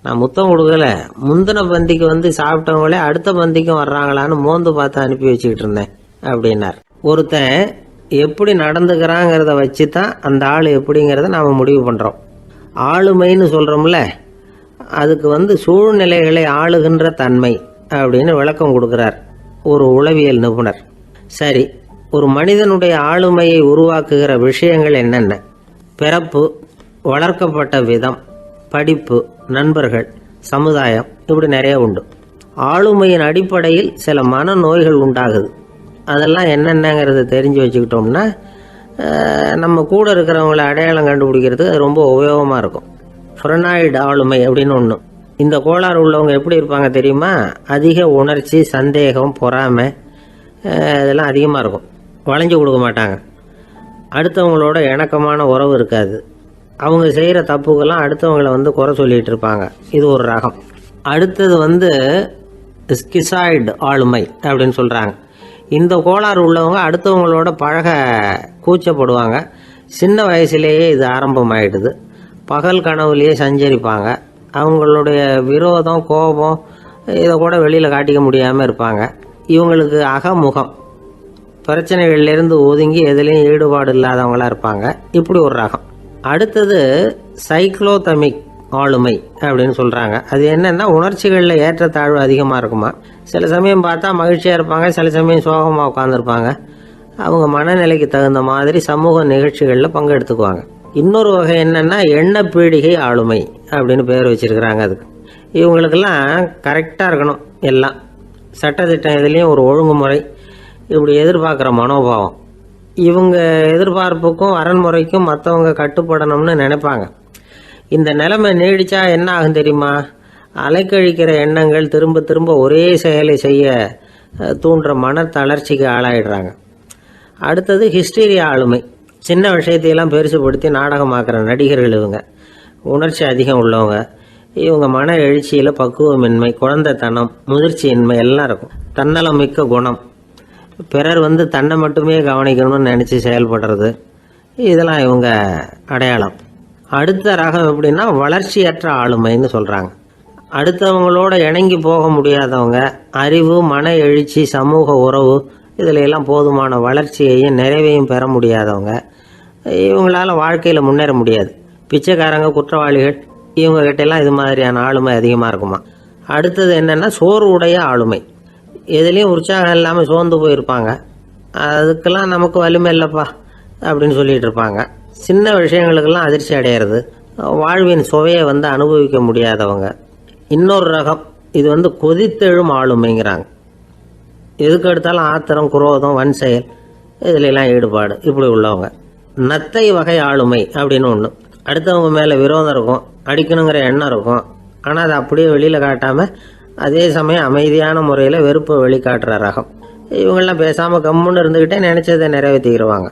நான் முத்தம் கொடுக்கல, முந்தின பந்திக்கு வந்து சாப்பிட்டவங்களே அடுத்த பந்திக்கும் வர்றாங்களான்னு மோந்து பார்த்து அனுப்பி வச்சுக்கிட்டு இருந்தேன் அப்படின்னார். ஒருத்தன் எப்படி நடந்துக்கிறாங்கிறத வச்சு தான் அந்த ஆள் எப்படிங்கிறத நாம் முடிவு பண்ணுறோம். ஆளுமைன்னு சொல்கிறோம்ல, அதுக்கு வந்து சூழ்நிலைகளை ஆளுகின்ற தன்மை அப்படின்னு விளக்கம் கொடுக்குறார் ஒரு உளவியல் நிபுணர். சரி, ஒரு மனிதனுடைய ஆளுமையை உருவாக்குகிற விஷயங்கள் என்னென்ன? பிறப்பு, வளர்க்கப்பட்ட விதம், படிப்பு, நண்பர்கள், சமுதாயம், இப்படி நிறைய உண்டு. ஆளுமையின் அடிப்படையில் சில மனநோய்கள் உண்டாகுது. அதெல்லாம் என்னென்னங்கிறத தெரிஞ்சு வச்சுக்கிட்டோம்னா நம்ம கூட இருக்கிறவங்கள அடையாளம் கண்டுபிடிக்கிறதுக்கு அது ரொம்ப உபயோகமாக இருக்கும். ஃப்ரெனாய்டு ஆளுமை அப்படின்னு ஒன்று. இந்த கோளாறு உள்ளவங்க எப்படி இருப்பாங்க தெரியுமா? அதிக உணர்ச்சி, சந்தேகம், பொறாமை இதெல்லாம் அதிகமாக இருக்கும். வளைஞ்சு கொடுக்க மாட்டாங்க. அடுத்தவங்களோட இணக்கமான உறவு இருக்காது. அவங்க செய்கிற தப்புக்கெல்லாம் அடுத்தவங்களை வந்து குறை சொல்லிகிட்டு இருப்பாங்க. இது ஒரு ரகம். அடுத்தது வந்து ஸ்கிசாய்டு ஆளுமை அப்படின்னு சொல்கிறாங்க. இந்த கோளாறு உள்ளவங்க அடுத்தவங்களோட பழக கூச்சப்படுவாங்க. சின்ன வயசுலேயே இது ஆரம்பமாயிடுது. பகல் கனவுலேயே சஞ்சரிப்பாங்க. அவங்களுடைய விரோதம், கோபம் இதை கூட வெளியில் காட்டிக்க முடியாமல் இருப்பாங்க. இவங்களுக்கு அகமுகம், பிரச்சனைகள்லேருந்து ஒதுங்கி எதுலேயும் ஈடுபாடு இல்லாதவங்களாக இருப்பாங்க. இப்படி ஒரு ரகம். அடுத்தது சைக்ளோதமிக் ஆளுமை அப்படின்னு சொல்கிறாங்க. அது என்னென்னா உணர்ச்சிகளில் ஏற்றத்தாழ்வு அதிகமாக இருக்குமா. சில சமயம் பார்த்தா மகிழ்ச்சியாக இருப்பாங்க, சில சமயம் சோகமாக உட்காந்துருப்பாங்க. அவங்க மனநிலைக்கு தகுந்த மாதிரி சமூக நிகழ்ச்சிகளில் பங்கெடுத்துக்குவாங்க. இன்னொரு வகை என்னென்னா எண்ணெய் பீடிகை ஆளுமை அப்படின்னு பேர் வச்சுருக்கிறாங்க. அதுக்கு இவங்களுக்கெல்லாம் கரெக்டாக இருக்கணும், எல்லாம் சட்டத்திட்டம், இதுலேயும் ஒரு ஒழுங்குமுறை, இப்படி எதிர்பார்க்குற மனோபாவம். இவங்க எதிர்பார்ப்புக்கும் அரண்முறைக்கும் மற்றவங்க கட்டுப்படணும்னு நினைப்பாங்க. இந்த நிலைமை நீடிச்சா என்ன ஆகும் தெரியுமா? அலைக்கழிக்கிற எண்ணங்கள் திரும்ப திரும்ப ஒரே செயலை செய்ய தூண்டுற மன தளர்ச்சிக்கு ஆளாயிடுறாங்க. அடுத்தது ஹிஸ்டீரியா ஆளுமை. சின்ன விஷயத்தையெல்லாம் பெருசுப்படுத்தி நாடகமாக்குற நடிகர்கள் இவங்க. உணர்ச்சி அதிகம் உள்ளவங்க. இவங்க மன எழுச்சியில் பக்குவமின்மை, குழந்தைத்தனம், முதிர்ச்சியின்மை எல்லாம் இருக்கும். தன்னலம் மிக்க குணம். பிறர் தன்னை மட்டுமே கவனிக்கணும்னு நினச்சி செயல்படுறது, இதெல்லாம் இவங்க அடையாளம். அடுத்த ரகம் எப்படின்னா வளர்ச்சியற்ற ஆளுமைன்னு சொல்கிறாங்க. அடுத்தவங்களோட இணங்கி போக முடியாதவங்க, அறிவு, மன எழுச்சி, சமூக உறவு இதில் எல்லாம் போதுமான வளர்ச்சியையும் நிறைவையும் பெற முடியாதவங்க. இவங்களால வாழ்க்கையில் முன்னேற முடியாது. பிச்சைக்காரங்க, குற்றவாளிகள் இவங்ககிட்டெல்லாம் இது மாதிரியான ஆளுமை அதிகமாக இருக்குமா. அடுத்தது என்னென்னா சோர்வுடைய ஆளுமை. எதுலேயும் உற்சாகம் இல்லாமல் சோர்ந்து போயிருப்பாங்க. அதுக்கெல்லாம் நமக்கு வலிமை இல்லைப்பா அப்படின்னு சொல்லிகிட்டு இருப்பாங்க. சின்ன விஷயங்களுக்கெல்லாம் அதிர்ச்சி அடையிறது, வாழ்வின் சுவையை அனுபவிக்க முடியாதவங்க. இன்னொரு ரகம் இது கொதித்தெழும் ஆளுமைங்கிறாங்க. எதுக்கு எடுத்தாலும் ஆத்திரம், குரோதம், வன் செயல் இதிலெல்லாம் ஈடுபாடு இப்படி உள்ளவங்க. நத்தை வகை ஆளுமை அப்படின்னு ஒன்று. அடுத்தவங்க மேலே விரோதம் இருக்கும், அடிக்கணுங்கிற எண்ணம் இருக்கும். ஆனால் அதை அப்படியே வெளியில் காட்டாமல் அதே சமயம் அமைதியான முறையில் வெறுப்பை வெளிக்காட்டுற ரகம். இவங்கெல்லாம் பேசாமல் கம்முன்னு இருந்துக்கிட்டே நினச்சதை நிறைவேற்றிக்கிடுவாங்க.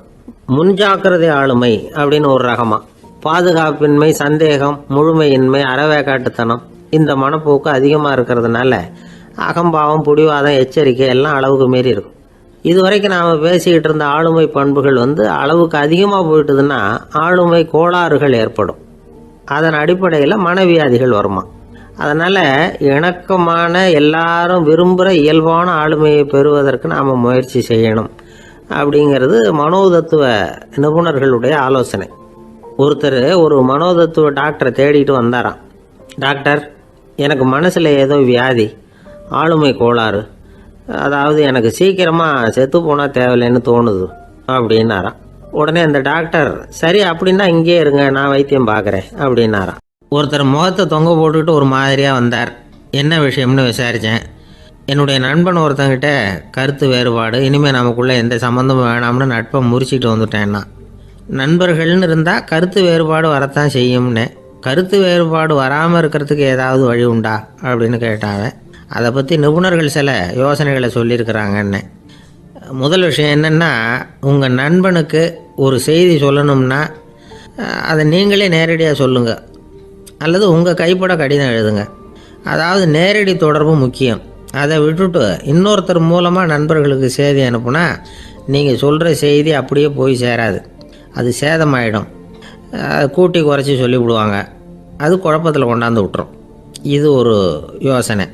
முன்ஜாக்கிரதை ஆளுமை அப்படின்னு ஒரு ரகமாக. பாதுகாப்பின்மை, சந்தேகம், முழுமையின்மை, அறவேக்காட்டுத்தனம் இந்த மனப்போக்கு அதிகமாக இருக்கிறதுனால அகம்பாவம், புடிவாதம், எச்சரிக்கை எல்லாம் அளவுக்கு மீறி இருக்கும். இதுவரைக்கும் நாம் பேசிக்கிட்டு இருந்த ஆளுமை பண்புகள் அளவுக்கு அதிகமாக போயிட்டுதுன்னா ஆளுமை கோளாறுகள் ஏற்படும். அதன் அடிப்படையில் மனவியாதிகள் வருமா. அதனால் இணக்கமான, எல்லாரும் விரும்புகிற இயல்பான ஆளுமையை பெறுவதற்கு நாம் முயற்சி செய்யணும் அப்படிங்கிறது மனோதத்துவ நிபுணர்களுடைய ஆலோசனை. ஒருத்தர் ஒரு மனோதத்துவ டாக்டரை தேடிட்டு வந்தாராம். டாக்டர், எனக்கு மனசில் ஏதோ வியாதி, ஆளுமை கோளாறு, அதாவது எனக்கு சீக்கிரமாக செத்து போனால் தேவையில்லைன்னு தோணுது அப்படின்னாராம். உடனே அந்த டாக்டர், சரி அப்படின்னா இங்கே இருங்க, நான் வைத்தியம் பார்க்குறேன் அப்படின்னாராம். ஒருத்தர் முகத்தை தொங்க போட்டுக்கிட்டு ஒரு மாதிரியாக வந்தார். என்ன விஷயம்னு விசாரித்தேன். என்னுடைய நண்பன் ஒருத்தங்கிட்ட கருத்து வேறுபாடு, இனிமேல் நமக்குள்ளே எந்த சம்மந்தமும் வேணாம்னு நட்பை முறிச்சிட்டு வந்துட்டேன்னா. நண்பர்கள்னு இருந்தால் கருத்து வேறுபாடு வரத்தான் செய்யும்னு. கருத்து வேறுபாடு வராமல் இருக்கிறதுக்கு ஏதாவது வழி உண்டா அப்படின்னு கேட்டாங்க. அதை பற்றி நிபுணர்கள் சில யோசனைகளை சொல்லியிருக்கிறாங்கன்னு. முதல் விஷயம் என்னென்னா, உங்கள் நண்பனுக்கு ஒரு செய்தி சொல்லணும்னா அதை நீங்களே நேரடியாக சொல்லுங்கள், அல்லது உங்கள் கைப்பட கடிதம் எழுதுங்க. அதாவது நேரடி தொடர்பு முக்கியம். அதை விட்டுட்டு இன்னொருத்தர் மூலமாக நண்பர்களுக்கு செய்தி அனுப்புனா நீங்கள் சொல்கிற செய்தி அப்படியே போய் சேராது, அது சேதமாயிடும். கூட்டி குறைச்சி சொல்லிவிடுவாங்க, அது குழப்பத்தில் கொண்டாந்து விட்டுரும். இது ஒரு யோசனை.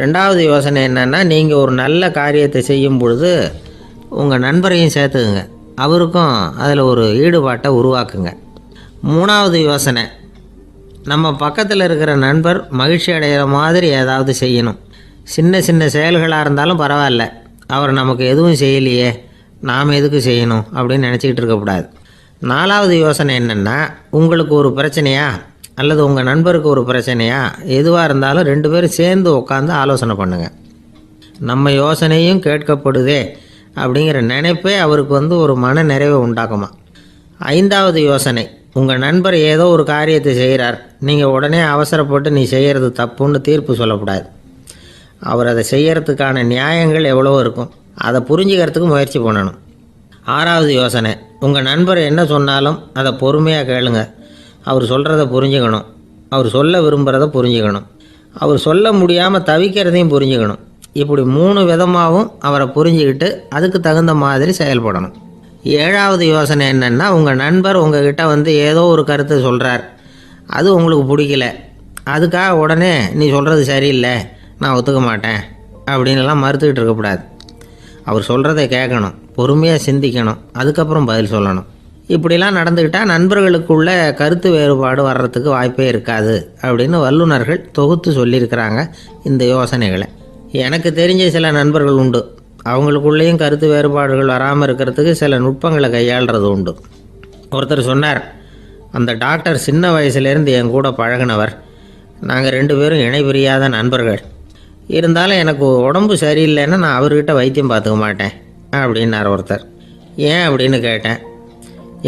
ரெண்டாவது யோசனை என்னென்னா, நீங்கள் ஒரு நல்ல காரியத்தை செய்யும் பொழுது உங்கள் நண்பரையும் சேர்த்துக்குங்க, அவருக்கும் அதில் ஒரு ஈடுபாட்டை உருவாக்குங்க. மூணாவது யோசனை, நம்ம பக்கத்தில் இருக்கிற நண்பர் மகிழ்ச்சி அடைகிற மாதிரி ஏதாவது செய்யணும். சின்ன சின்ன செயல்களாக இருந்தாலும் பரவாயில்ல, அவர் நமக்கு எதுவும் செய்யலையே, நாம் எதுக்கு செய்யணும் அப்படின்னு நினச்சிக்கிட்டு இருக்கக்கூடாது. நாலாவது யோசனை என்னென்னா, உங்களுக்கு ஒரு பிரச்சனையா அல்லது உங்கள் நண்பருக்கு ஒரு பிரச்சனையா, எதுவாக இருந்தாலும் 2 பேரும் சேர்ந்து உட்காந்து ஆலோசனை பண்ணுங்கள். நம்ம யோசனையும் கேட்கப்படுதே அப்படிங்கிற நினைப்பே அவருக்கு ஒரு மன நிறைவை உண்டாக்குமா. 5வது யோசனை, உங்கள் நண்பர் ஏதோ ஒரு காரியத்தை செய்கிறார், நீங்கள் உடனே அவசரப்பட்டு நீ செய்கிறது தப்புன்னு தீர்ப்பு சொல்லக்கூடாது. அவர் அதை செய்யறதுக்கான நியாயங்கள் எவ்வளோ இருக்கும், அதை புரிஞ்சுக்கிறதுக்கு முயற்சி பண்ணணும். 6வது யோசனை, உங்கள் நண்பர் என்ன சொன்னாலும் அதை பொறுமையாக கேளுங்க. அவர் சொல்கிறத புரிஞ்சுக்கணும், அவர் சொல்ல விரும்புகிறத புரிஞ்சுக்கணும், அவர் சொல்ல முடியாமல் தவிக்கிறதையும் புரிஞ்சுக்கணும். இப்படி 3 விதமாகவும் அவரை புரிஞ்சுக்கிட்டு அதுக்கு தகுந்த மாதிரி செயல்படணும். 7வது யோசனை என்னென்னா, உங்கள் நண்பர் உங்ககிட்ட ஏதோ ஒரு கருத்தை சொல்கிறார், அது உங்களுக்கு பிடிக்கல, அதுக்காக உடனே நீ சொல்கிறது சரியில்லை, நான் ஒத்துக்க மாட்டேன் அப்படின்லாம் மறுத்துக்கிட்டு இருக்கக்கூடாது. அவர் சொல்கிறத கேட்கணும், பொறுமையாக சிந்திக்கணும், அதுக்கப்புறம் பதில் சொல்லணும். இப்படிலாம் நடந்துக்கிட்டால் நண்பர்களுக்குள்ள கருத்து வேறுபாடு வர்றதுக்கு வாய்ப்பே இருக்காது அப்படின்னு வல்லுநர்கள் தொகுத்து சொல்லியிருக்கிறாங்க இந்த யோசனைகளை. எனக்கு தெரிஞ்ச சில நண்பர்கள் உண்டு, அவங்களுக்குள்ளேயும் கருத்து வேறுபாடுகள் வராமல் இருக்கிறதுக்கு சில நுட்பங்களை கையாளுறது உண்டு. ஒருத்தர் சொன்னார், அந்த டாக்டர் சின்ன வயசுலேருந்து என் கூட பழகினவர், நாங்கள் 2 பேரும் இணை பிரியாத நண்பர்கள். இருந்தாலும் எனக்கு உடம்பு சரியில்லைன்னா நான் அவர்கிட்ட வைத்தியம் பார்த்துக்க மாட்டேன் அப்படின்னார் ஒருத்தர். ஏன் அப்படின்னு கேட்டேன்.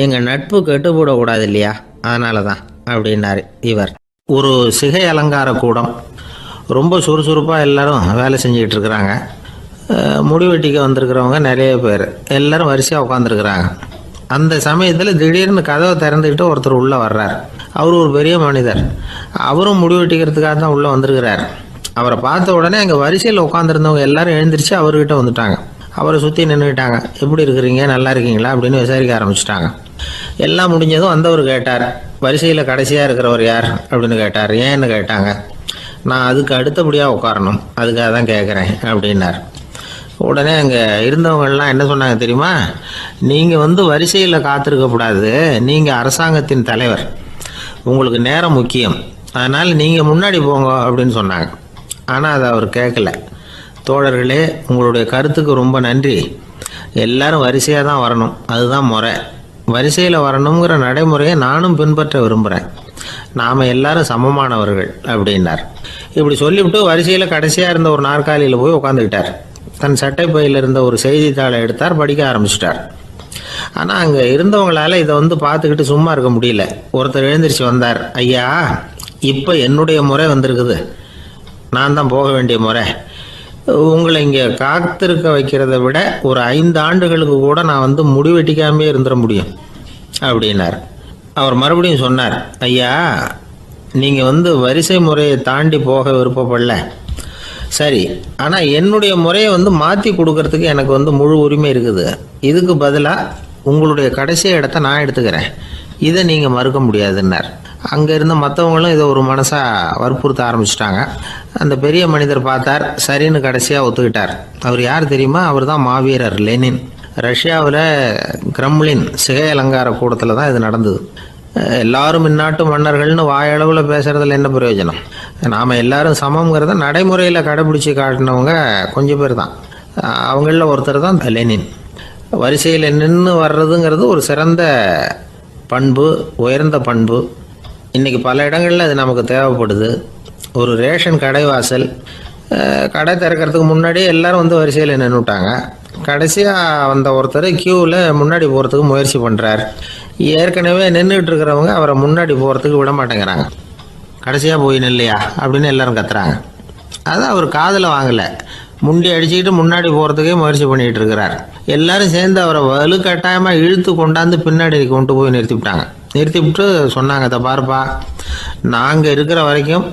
எங்கள் நட்பு கெட்டுப்படக்கூடாது இல்லையா, அதனால தான் அப்படின்னார் இவர். ஒரு சிகை அலங்கார கூடம் ரொம்ப சுறுசுறுப்பாக எல்லாரும் வேலை செஞ்சுக்கிட்டு இருக்கிறாங்க. முடி வெட்டிக்க வந்திருக்கிறவங்க நிறைய பேர் எல்லாரும் வரிசையாக உட்காந்துருக்குறாங்க. அந்த சமயத்தில் திடீர்னு கதவை திறந்துக்கிட்டு ஒருத்தர் உள்ளே வர்றார். அவர் ஒரு பெரிய மனிதர். அவரும் முடி வெட்டிக்கிறதுக்காக தான் உள்ளே வந்திருக்கிறார். அவரை பார்த்த உடனே அங்கே வரிசையில் உட்காந்துருந்தவங்க எல்லாரும் எழுந்திரிச்சு அவர்கிட்ட வந்துட்டாங்க. அவரை சுற்றி நின்றுக்கிட்டாங்க. எப்படி இருக்கிறீங்க, நல்லா இருக்கீங்களா அப்படின்னு விசாரிக்க ஆரம்பிச்சிட்டாங்க. எல்லாம் முடிஞ்சதும் வந்தவர் கேட்டார், வரிசையில் கடைசியாக இருக்கிறவர் யார் அப்படின்னு கேட்டார். ஏன்னு கேட்டாங்க. நான் அதுக்கு அடுத்தபடியாக உட்காரணும், அதுக்காக தான் கேட்குறேன் அப்படின்னார். உடனே அங்கே இருந்தவங்கெல்லாம் என்ன சொன்னாங்க தெரியுமா? நீங்கள் வரிசையில் காத்திருக்கக்கூடாது, நீங்கள் அரசாங்கத்தின் தலைவர், உங்களுக்கு நேரம் முக்கியம், அதனால் நீங்கள் முன்னாடி போங்க அப்படின்னு சொன்னாங்க. ஆனால் அதை அவர் கேட்கல. தோழர்களே, உங்களுடைய கருத்துக்கு ரொம்ப நன்றி. எல்லாரும் வரிசையாக தான் வரணும், அதுதான் முறை. வரிசையில் வரணுங்கிற நடைமுறையை நானும் பின்பற்ற விரும்புகிறேன். நாம் எல்லாரும் சமமானவர்கள் அப்படின்னார். இப்படி சொல்லிவிட்டு வரிசையில் கடைசியாக இருந்த ஒரு நாற்காலியில் போய் உட்காந்துக்கிட்டார். தன் சட்டை பையில் இருந்த ஒரு செய்தித்தாளை எடுத்தார், படிக்க ஆரம்பிச்சிட்டார். ஆனால் அங்கே இருந்தவங்களால இதை பார்த்துக்கிட்டு சும்மா இருக்க முடியல. ஒருத்தர் எழுந்திரிச்சு வந்தார். ஐயா, இப்போ என்னுடைய முறை வந்திருக்குது, நான் தான் போக வேண்டிய முறை. உங்களை இங்கே காத்திருக்க வைக்கிறத விட ஒரு 5 ஆண்டுகளுக்கு கூட நான் முடி வெட்டிக்காமே இருந்துட முடியும் அப்படின்னார். அவர் மறுபடியும் சொன்னார், ஐயா, நீங்கள் வரிசை முறையை தாண்டி போக விருப்பப்படல, சரி, ஆனால் என்னுடைய முறையை மாற்றி கொடுக்கறதுக்கு எனக்கு முழு உரிமை இருக்குது. இதுக்கு பதிலாக உங்களுடைய கடைசி இடத்த நான் எடுத்துக்கிறேன், இதை நீங்கள் மறுக்க முடியாதுன்னார். அங்கே இருந்த மற்றவங்களும் இதை ஒரு மனசாக வற்புறுத்த ஆரம்பிச்சிட்டாங்க. அந்த பெரிய மனிதர் பார்த்தார், சரின்னு கடைசியாக ஒத்துக்கிட்டார். அவர் யார் தெரியுமா? அவர் தான் மாவீரர் லெனின். ரஷ்யாவில் கிரெம்ளின் சிகை அலங்கார கூடத்தில் தான் இது நடந்தது. எல்லாரும் இந்நாட்டு மன்னர்கள்னு வாயளவில் பேசுகிறதுல என்ன பிரயோஜனம்? நாம் எல்லாரும் சமங்கிறத நடைமுறையில் கடைபிடிச்சி காட்டினவங்க கொஞ்சம் பேர் தான். அவங்களில் ஒருத்தர் தான் லெனின். வரிசையில் நின்று வர்றதுங்கிறது ஒரு சிறந்த பண்பு, உயர்ந்த பண்பு. இன்றைக்கி பல இடங்களில் அது நமக்கு தேவைப்படுது. ஒரு ரேஷன் கடைவாசல், கடை திறக்கிறதுக்கு முன்னாடியே எல்லோரும் வரிசையில் நின்றுட்டாங்க. கடைசியாக வந்த ஒருத்தர் க்யூவில் முன்னாடி போகிறதுக்கு முயற்சி பண்ணுறார். ஏற்கனவே நின்றுட்டு இருக்கிறவங்க அவரை முன்னாடி போகிறதுக்கு விட மாட்டேங்கிறாங்க. கடைசியாக போய் நில்லையா அப்படின்னு எல்லாரும் கத்துறாங்க. அது அவர் காதில் வாங்கலை. முண்டி அடிச்சுக்கிட்டு முன்னாடி போகிறதுக்கே முயற்சி பண்ணிகிட்டு இருக்கிறார். எல்லாரும் சேர்ந்து அவரை வலுக்கட்டாயமாக இழுத்து கொண்டாந்து பின்னாடி கொண்டு போய் நிறுத்திவிட்டு சொன்னாங்க, இதை பாருப்பா, நாங்கள் இருக்கிற வரைக்கும்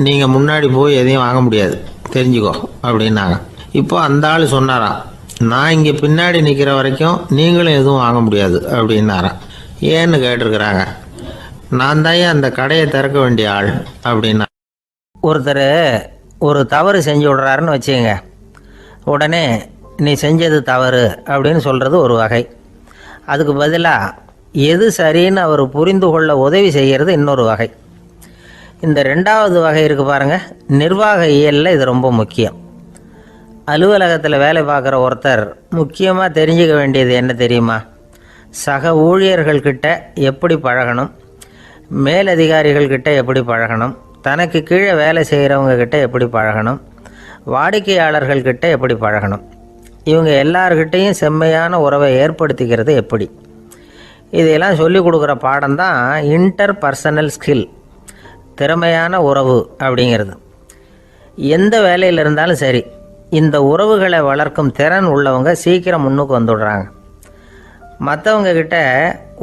நீங்கள் முன்னாடி போய் எதையும் வாங்க முடியாது, தெரிஞ்சுக்கோ அப்படின்னாங்க. இப்போ அந்த ஆள் சொன்னாராம், நான் இங்கே பின்னாடி நிற்கிற வரைக்கும் நீங்களும் எதுவும் வாங்க முடியாது அப்படின்னாராம். ஏன்னு கேட்டிருக்கிறாங்க. நான் தான் அந்த கடையை திறக்க வேண்டிய ஆள் அப்படின்னா. ஒருத்தர் ஒரு தவறு செஞ்சு விடுறாருன்னு வச்சுக்கோங்க. உடனே நீ செஞ்சது தவறு அப்படின்னு சொல்கிறது ஒரு வகை. அதுக்கு பதிலாக எது சரின்னு அவர் புரிந்து கொள்ள உதவி செய்கிறது இன்னொரு வகை. இந்த 2வது வகை இருக்குது பாருங்கள், நிர்வாக இயலில் இது ரொம்ப முக்கியம். அலுவலகத்தில் வேலை பார்க்குற ஒருத்தர் முக்கியமாக தெரிஞ்சுக்க வேண்டியது என்ன தெரியுமா? சக ஊழியர்கள்கிட்ட எப்படி பழகணும், மேலதிகாரிகள்கிட்ட எப்படி பழகணும், தனக்கு கீழே வேலை செய்கிறவங்கக்கிட்ட எப்படி பழகணும், வாடிக்கையாளர்கள்கிட்ட எப்படி பழகணும், இவங்க எல்லார்கிட்டையும் செம்மையான உறவை ஏற்படுத்திக்கிறது எப்படி, இதையெல்லாம் சொல்லிக் கொடுக்குற பாடம் தான் இன்டர் பர்சனல் ஸ்கில், திறமையான உறவு அப்படிங்கிறது. எந்த வேலையில் இருந்தாலும் சரி, இந்த உறவுகளை வளர்க்கும் திறன் உள்ளவங்க சீக்கிரம் முன்னுக்கு வந்துடுறாங்க. மற்றவங்க கிட்ட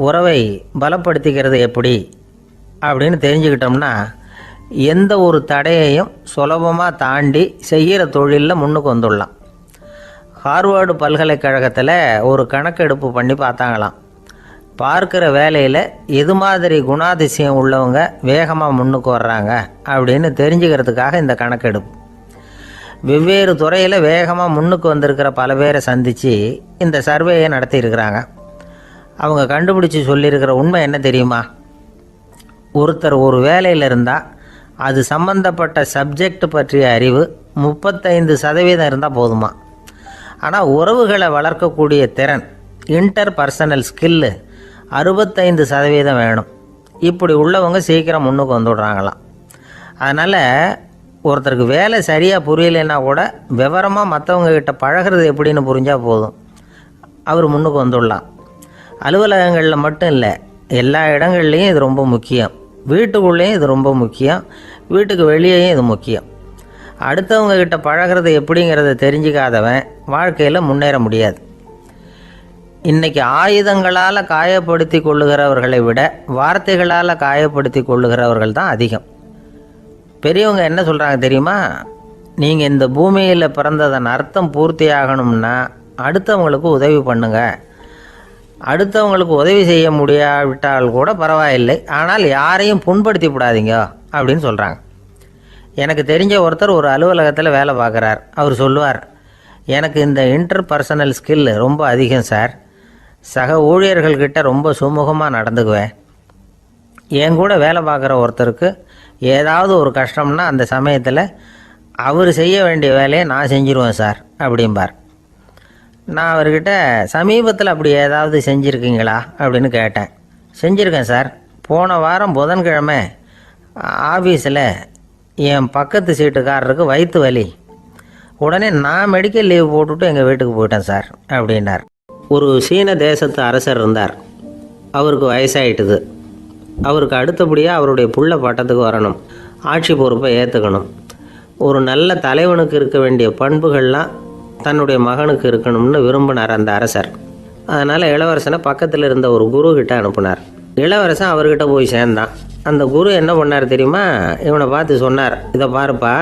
உறவை பலப்படுத்திக்கிறது எப்படி அப்படின்னு தெரிஞ்சுக்கிட்டோம்னா எந்த ஒரு தடையையும் சுலபமாக தாண்டி செய்கிற தொழிலில் முன்னுக்கு வந்துடலாம். ஹார்வர்டு பல்கலைக்கழகத்தில் ஒரு கணக்கெடுப்பு பண்ணி பார்த்தாங்களாம். பார்க்குற வேலையில் எது மாதிரி குணாதிசயம் உள்ளவங்க வேகமாக முன்னுக்கு வர்றாங்க அப்படின்னு தெரிஞ்சுக்கிறதுக்காக இந்த கணக்கெடுப்பு. வெவ்வேறு துறையில் வேகமாக முன்னுக்கு வந்திருக்கிற பல பேரை சந்தித்து இந்த சர்வேயை நடத்தியிருக்கிறாங்க. அவங்க கண்டுபிடிச்சி சொல்லியிருக்கிற உண்மை என்ன தெரியுமா? ஒருத்தர் ஒரு வேலையில் இருந்தால் அது சம்பந்தப்பட்ட சப்ஜெக்ட் பற்றிய அறிவு 35% இருந்தால் போதுமா. ஆனால் உறவுகளை வளர்க்கக்கூடிய திறன், இன்டர் பர்சனல் ஸ்கில்லு 65% வேணும். இப்படி உள்ளவங்க சீக்கிரம் முன்னுக்கு வந்துடுறாங்களாம். அதனால் ஒருத்தருக்கு வேலை சரியாக புரியலைன்னா கூட விவரமாக மற்றவங்கக்கிட்ட பழகிறது எப்படின்னு புரிஞ்சால் போதும், அவர் முன்னுக்கு வந்துடலாம். அலுவலகங்களில் மட்டும் இல்லை, எல்லா இடங்கள்லேயும் இது ரொம்ப முக்கியம். வீட்டுக்குள்ளேயும் இது ரொம்ப முக்கியம், வீட்டுக்கு வெளியேயும் இது முக்கியம். அடுத்தவங்க கிட்ட பழகிறது எப்படிங்கிறத தெரிஞ்சுக்காதவன் வாழ்க்கையில் முன்னேற முடியாது. இன்றைக்கி ஆயுதங்களால் காயப்படுத்தி கொள்ளுகிறவர்களை விட வார்த்தைகளால் காயப்படுத்தி கொள்ளுகிறவர்கள் தான் அதிகம். பெரியவங்க என்ன சொல்கிறாங்க தெரியுமா? நீங்கள் இந்த பூமியில் பிறந்ததன் அர்த்தம் பூர்த்தி ஆகணும்னா அடுத்தவங்களுக்கு உதவி பண்ணுங்க. அடுத்தவங்களுக்கு உதவி செய்ய முடியாவிட்டால் கூட பரவாயில்லை, ஆனால் யாரையும் புண்படுத்தி விடாதீங்க அப்படின்னு சொல்கிறாங்க. எனக்கு தெரிஞ்ச ஒருத்தர் ஒரு அலுவலகத்தில் வேலை பார்க்குறார். அவர் சொல்லுவார், எனக்கு இந்த இன்டர்பர்சனல் ஸ்கில் ரொம்ப அதிகம் சார். சக ஊழியர்கள்கிட்ட ரொம்ப சுமூகமாக நடந்துக்குவேன். என் கூட வேலை பார்க்குற ஒருத்தருக்கு ஏதாவது ஒரு கஷ்டம்னா அந்த சமயத்தில் அவர் செய்ய வேண்டிய வேலையை நான் செஞ்சுருவேன் சார் அப்படிம்பார். நான் அவர்கிட்ட சமீபத்தில் அப்படி ஏதாவது செஞ்சுருக்கீங்களா அப்படின்னு கேட்டேன். செஞ்சுருக்கேன் சார். போன வாரம் புதன்கிழமை ஆஃபீஸில் என் பக்கத்து சீட்டுக்காரருக்கு வயிற்று வலி. உடனே நான் மெடிக்கல் லீவ் போட்டுவிட்டு எங்கள் வீட்டுக்கு போயிட்டேன் சார் அப்படின்னார். ஒரு சீன தேசத்து அரசர் இருந்தார். அவருக்கு வயசாயிட்டுது. அவருக்கு அடுத்தபடியாக அவருடைய புள்ள பட்டத்துக்கு வரணும், ஆட்சி பொறுப்பை ஏற்றுக்கணும். ஒரு நல்ல தலைவனுக்கு இருக்க வேண்டிய பண்புகள்லாம் தன்னுடைய மகனுக்கு இருக்கணும்னு விரும்பினார் அந்த அரசர். அதனால் இளவரசனை பக்கத்தில் இருந்த ஒரு குரு கிட்ட அனுப்புனார். இளவரசன் அவர்கிட்ட போய் சேர்ந்தான். அந்த குரு என்ன பண்ணார் தெரியுமா? இவனை பார்த்து சொன்னார், இதை பாருப்பா,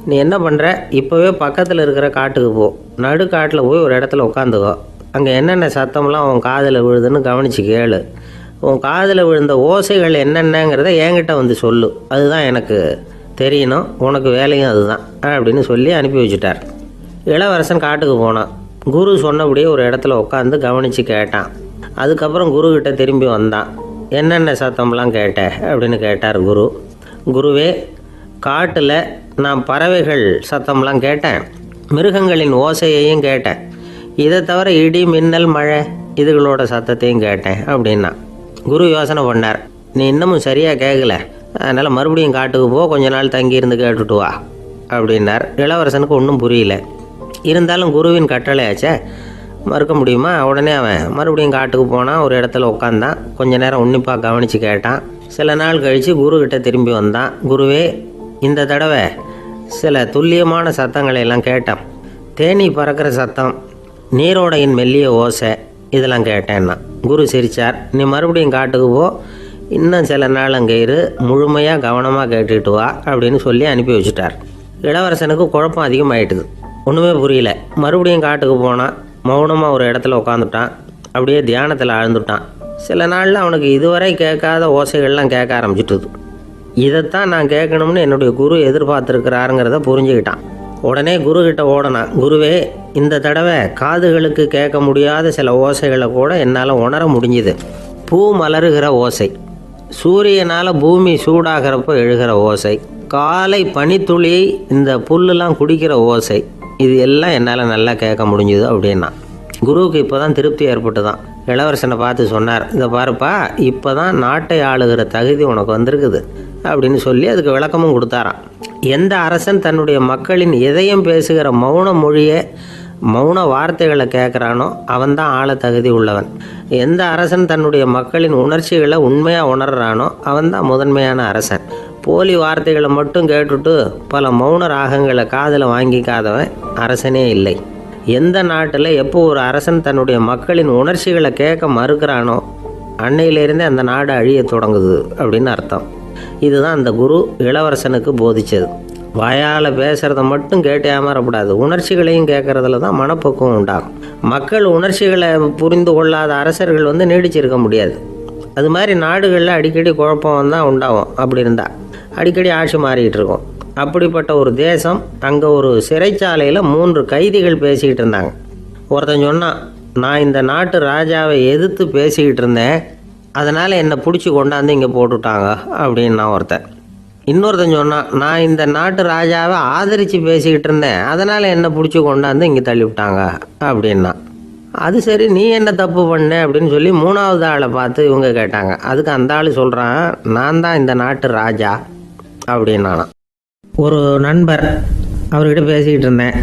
நீ என்ன பண்ணுற, இப்போவே பக்கத்தில் இருக்கிற காட்டுக்கு போ, நடு காட்டில் போய் ஒரு இடத்துல உட்காந்துக்கோ. அங்கே என்னென்ன சத்தம்லாம் உன் காதில் விழுதுன்னு கவனித்து கேளு. உன் காதில் விழுந்த ஓசைகள் என்னென்னங்கிறத என்கிட்ட வந்து சொல்லு, அதுதான் எனக்கு தெரியணும், உனக்கு வேலையும் அதுதான் அப்படின்னு சொல்லி அனுப்பி வச்சுட்டார். இளவரசன் காட்டுக்கு போனான். குரு சொன்னபடியே ஒரு இடத்துல உட்காந்து கவனித்து கேட்டான். அதுக்கப்புறம் குருக்கிட்ட திரும்பி வந்தான். என்னென்ன சத்தம்லாம் கேட்ட அப்படின்னு கேட்டார் குரு. குருவே, காட்டில் நான் பறவைகள் சத்தம்லாம் கேட்டேன், மிருகங்களின் ஓசையையும் கேட்டேன், இதை தவிர இடி மின்னல் மழை இதுகளோட சத்தத்தையும் கேட்டேன் அப்படின்னா. குரு யோசனை பண்ணார், நீ இன்னமும் சரியாக கேட்கல, அதனால் மறுபடியும் காட்டுக்கு போ, கொஞ்ச நாள் தங்கியிருந்து கேட்டுட்டு வா அப்படின்னார். இளவரசனுக்கு ஒன்றும் புரியல. இருந்தாலும் குருவின் கட்டளையாச்சே, மறுக்க முடியுமா? உடனே அவன் மறுபடியும் காட்டுக்கு போனான். ஒரு இடத்துல உட்காந்தான். கொஞ்ச நேரம் உன்னிப்பாக கவனித்து கேட்டான். சில நாள் கழித்து குருக்கிட்ட திரும்பி வந்தான். குருவே, இந்த தடவை சில துல்லியமான சத்தங்களை எல்லாம் கேட்டான். தேனீ பறக்கிற சத்தம், நீரோடையின் மெல்லிய ஓசை, இதெல்லாம் கேட்டேன்னா. குரு சிரித்தார். நீ மறுபடியும் காட்டுக்கு போ, இன்னும் சில நாள் அங்கே இரு, முழுமையாக கவனமாக கேட்டுட்டு வா அப்படின்னு சொல்லி அனுப்பி வச்சுட்டார். இளவரசனுக்கு குழப்பம் அதிகமாகிட்டுது. ஒன்றுமே புரியல. மறுபடியும் காட்டுக்கு போனான். மௌனமாக ஒரு இடத்துல உட்காந்துட்டான். அப்படியே தியானத்தில் ஆழ்ந்துட்டான். சில நாளில் அவனுக்கு இதுவரை கேட்காத ஓசைகள்லாம் கேட்க ஆரம்பிச்சிட்டுது. இதைத்தான் நான் கேட்கணும்னு என்னுடைய குரு எதிர்பார்த்துருக்கிறாருங்கிறத புரிஞ்சுக்கிட்டான். உடனே குருக்கிட்ட ஓடனான். குருவே, இந்த தடவை காதுகளுக்கு கேட்க முடியாத சில ஓசைகளை கூட என்னால் உணர முடிஞ்சுது. பூ மலருகிற ஓசை, சூரியனால் பூமி சூடாகிறப்போ எழுகிற ஓசை, காலை பனித்துளி இந்த புல்லுலாம் குடிக்கிற ஓசை, இது எல்லாம் என்னால் நல்லா கேட்க முடிஞ்சுது அப்படின்னா. குருவுக்கு இப்போ தான் திருப்தி ஏற்பட்டு தான். இளவரசனை பார்த்து சொன்னார், இதை பாருப்பா, இப்போ தான் நாட்டை ஆளுகிற தகுதி உனக்கு வந்திருக்குது அப்படின்னு சொல்லி அதுக்கு விளக்கமும் கொடுத்தாராம். எந்த அரசன் தன்னுடைய மக்களின் இதயம் பேசுகிற மௌன மொழியை, மௌன வார்த்தைகளை கேட்குறானோ அவன்தான் ஆள தகுதி உள்ளவன். எந்த அரசன் தன்னுடைய மக்களின் உணர்ச்சிகளை உண்மையாக உணர்றானோ அவன்தான் முதன்மையான அரசன். போலி வார்த்தைகளை மட்டும் கேட்டுட்டு பல மௌன ராகங்களை காதில் வாங்கிக்காதவன் அரசனே இல்லை. எந்த நாட்டில் எப்போ ஒரு அரசன் தன்னுடைய மக்களின் உணர்ச்சிகளை கேட்க மறுக்கிறானோ அன்னையிலேருந்தே அந்த நாடு அழிய தொடங்குது அப்படின்னு அர்த்தம். இதுதான் அந்த குரு இளவரசனுக்கு போதிச்சது. வாயால் பேசுகிறத மட்டும் கேட்டு ஏமாறக்கூடாது, உணர்ச்சிகளையும் கேட்குறதுல தான் மனப்பக்குவம் உண்டாகும். மக்கள் உணர்ச்சிகளை புரிந்து கொள்ளாத அரசர்கள் நீடிச்சிருக்க முடியாது. அது மாதிரி நாடுகளில் அடிக்கடி குழப்பம் தான் உண்டாகும். அப்படி இருந்தால் அடிக்கடி ஆட்சி மாறிக்கிட்டு இருக்கும். அப்படிப்பட்ட ஒரு தேசம், அங்கே ஒரு சிறைச்சாலையில் 3 கைதிகள் பேசிக்கிட்டு இருந்தாங்க. ஒருத்தன் சொன்னான், நான் இந்த நாட்டு ராஜாவை எதிர்த்து பேசிக்கிட்டு இருந்தேன், அதனால் என்னை பிடிச்சி கொண்டாந்து இங்கே போட்டுவிட்டாங்க அப்படின்னா ஒருத்தன். இன்னொருத்தன் சொன்னான், நான் இந்த நாட்டு ராஜாவை ஆதரித்து பேசிக்கிட்டு இருந்தேன், அதனால் என்னை பிடிச்சி கொண்டாந்து இங்கே தள்ளிவிட்டாங்க அப்படின்னா. அது சரி, நீ என்ன தப்பு பண்ண அப்படின்னு சொல்லி 3வது ஆளை பார்த்து இவங்க கேட்டாங்க. அதுக்கு அந்த ஆள் சொல்கிறான், நான் தான் இந்த நாட்டு ராஜா அப்படின்னானா. ஒரு நண்பர், அவர்கிட்ட பேசிக்கிட்டு இருந்தேன்.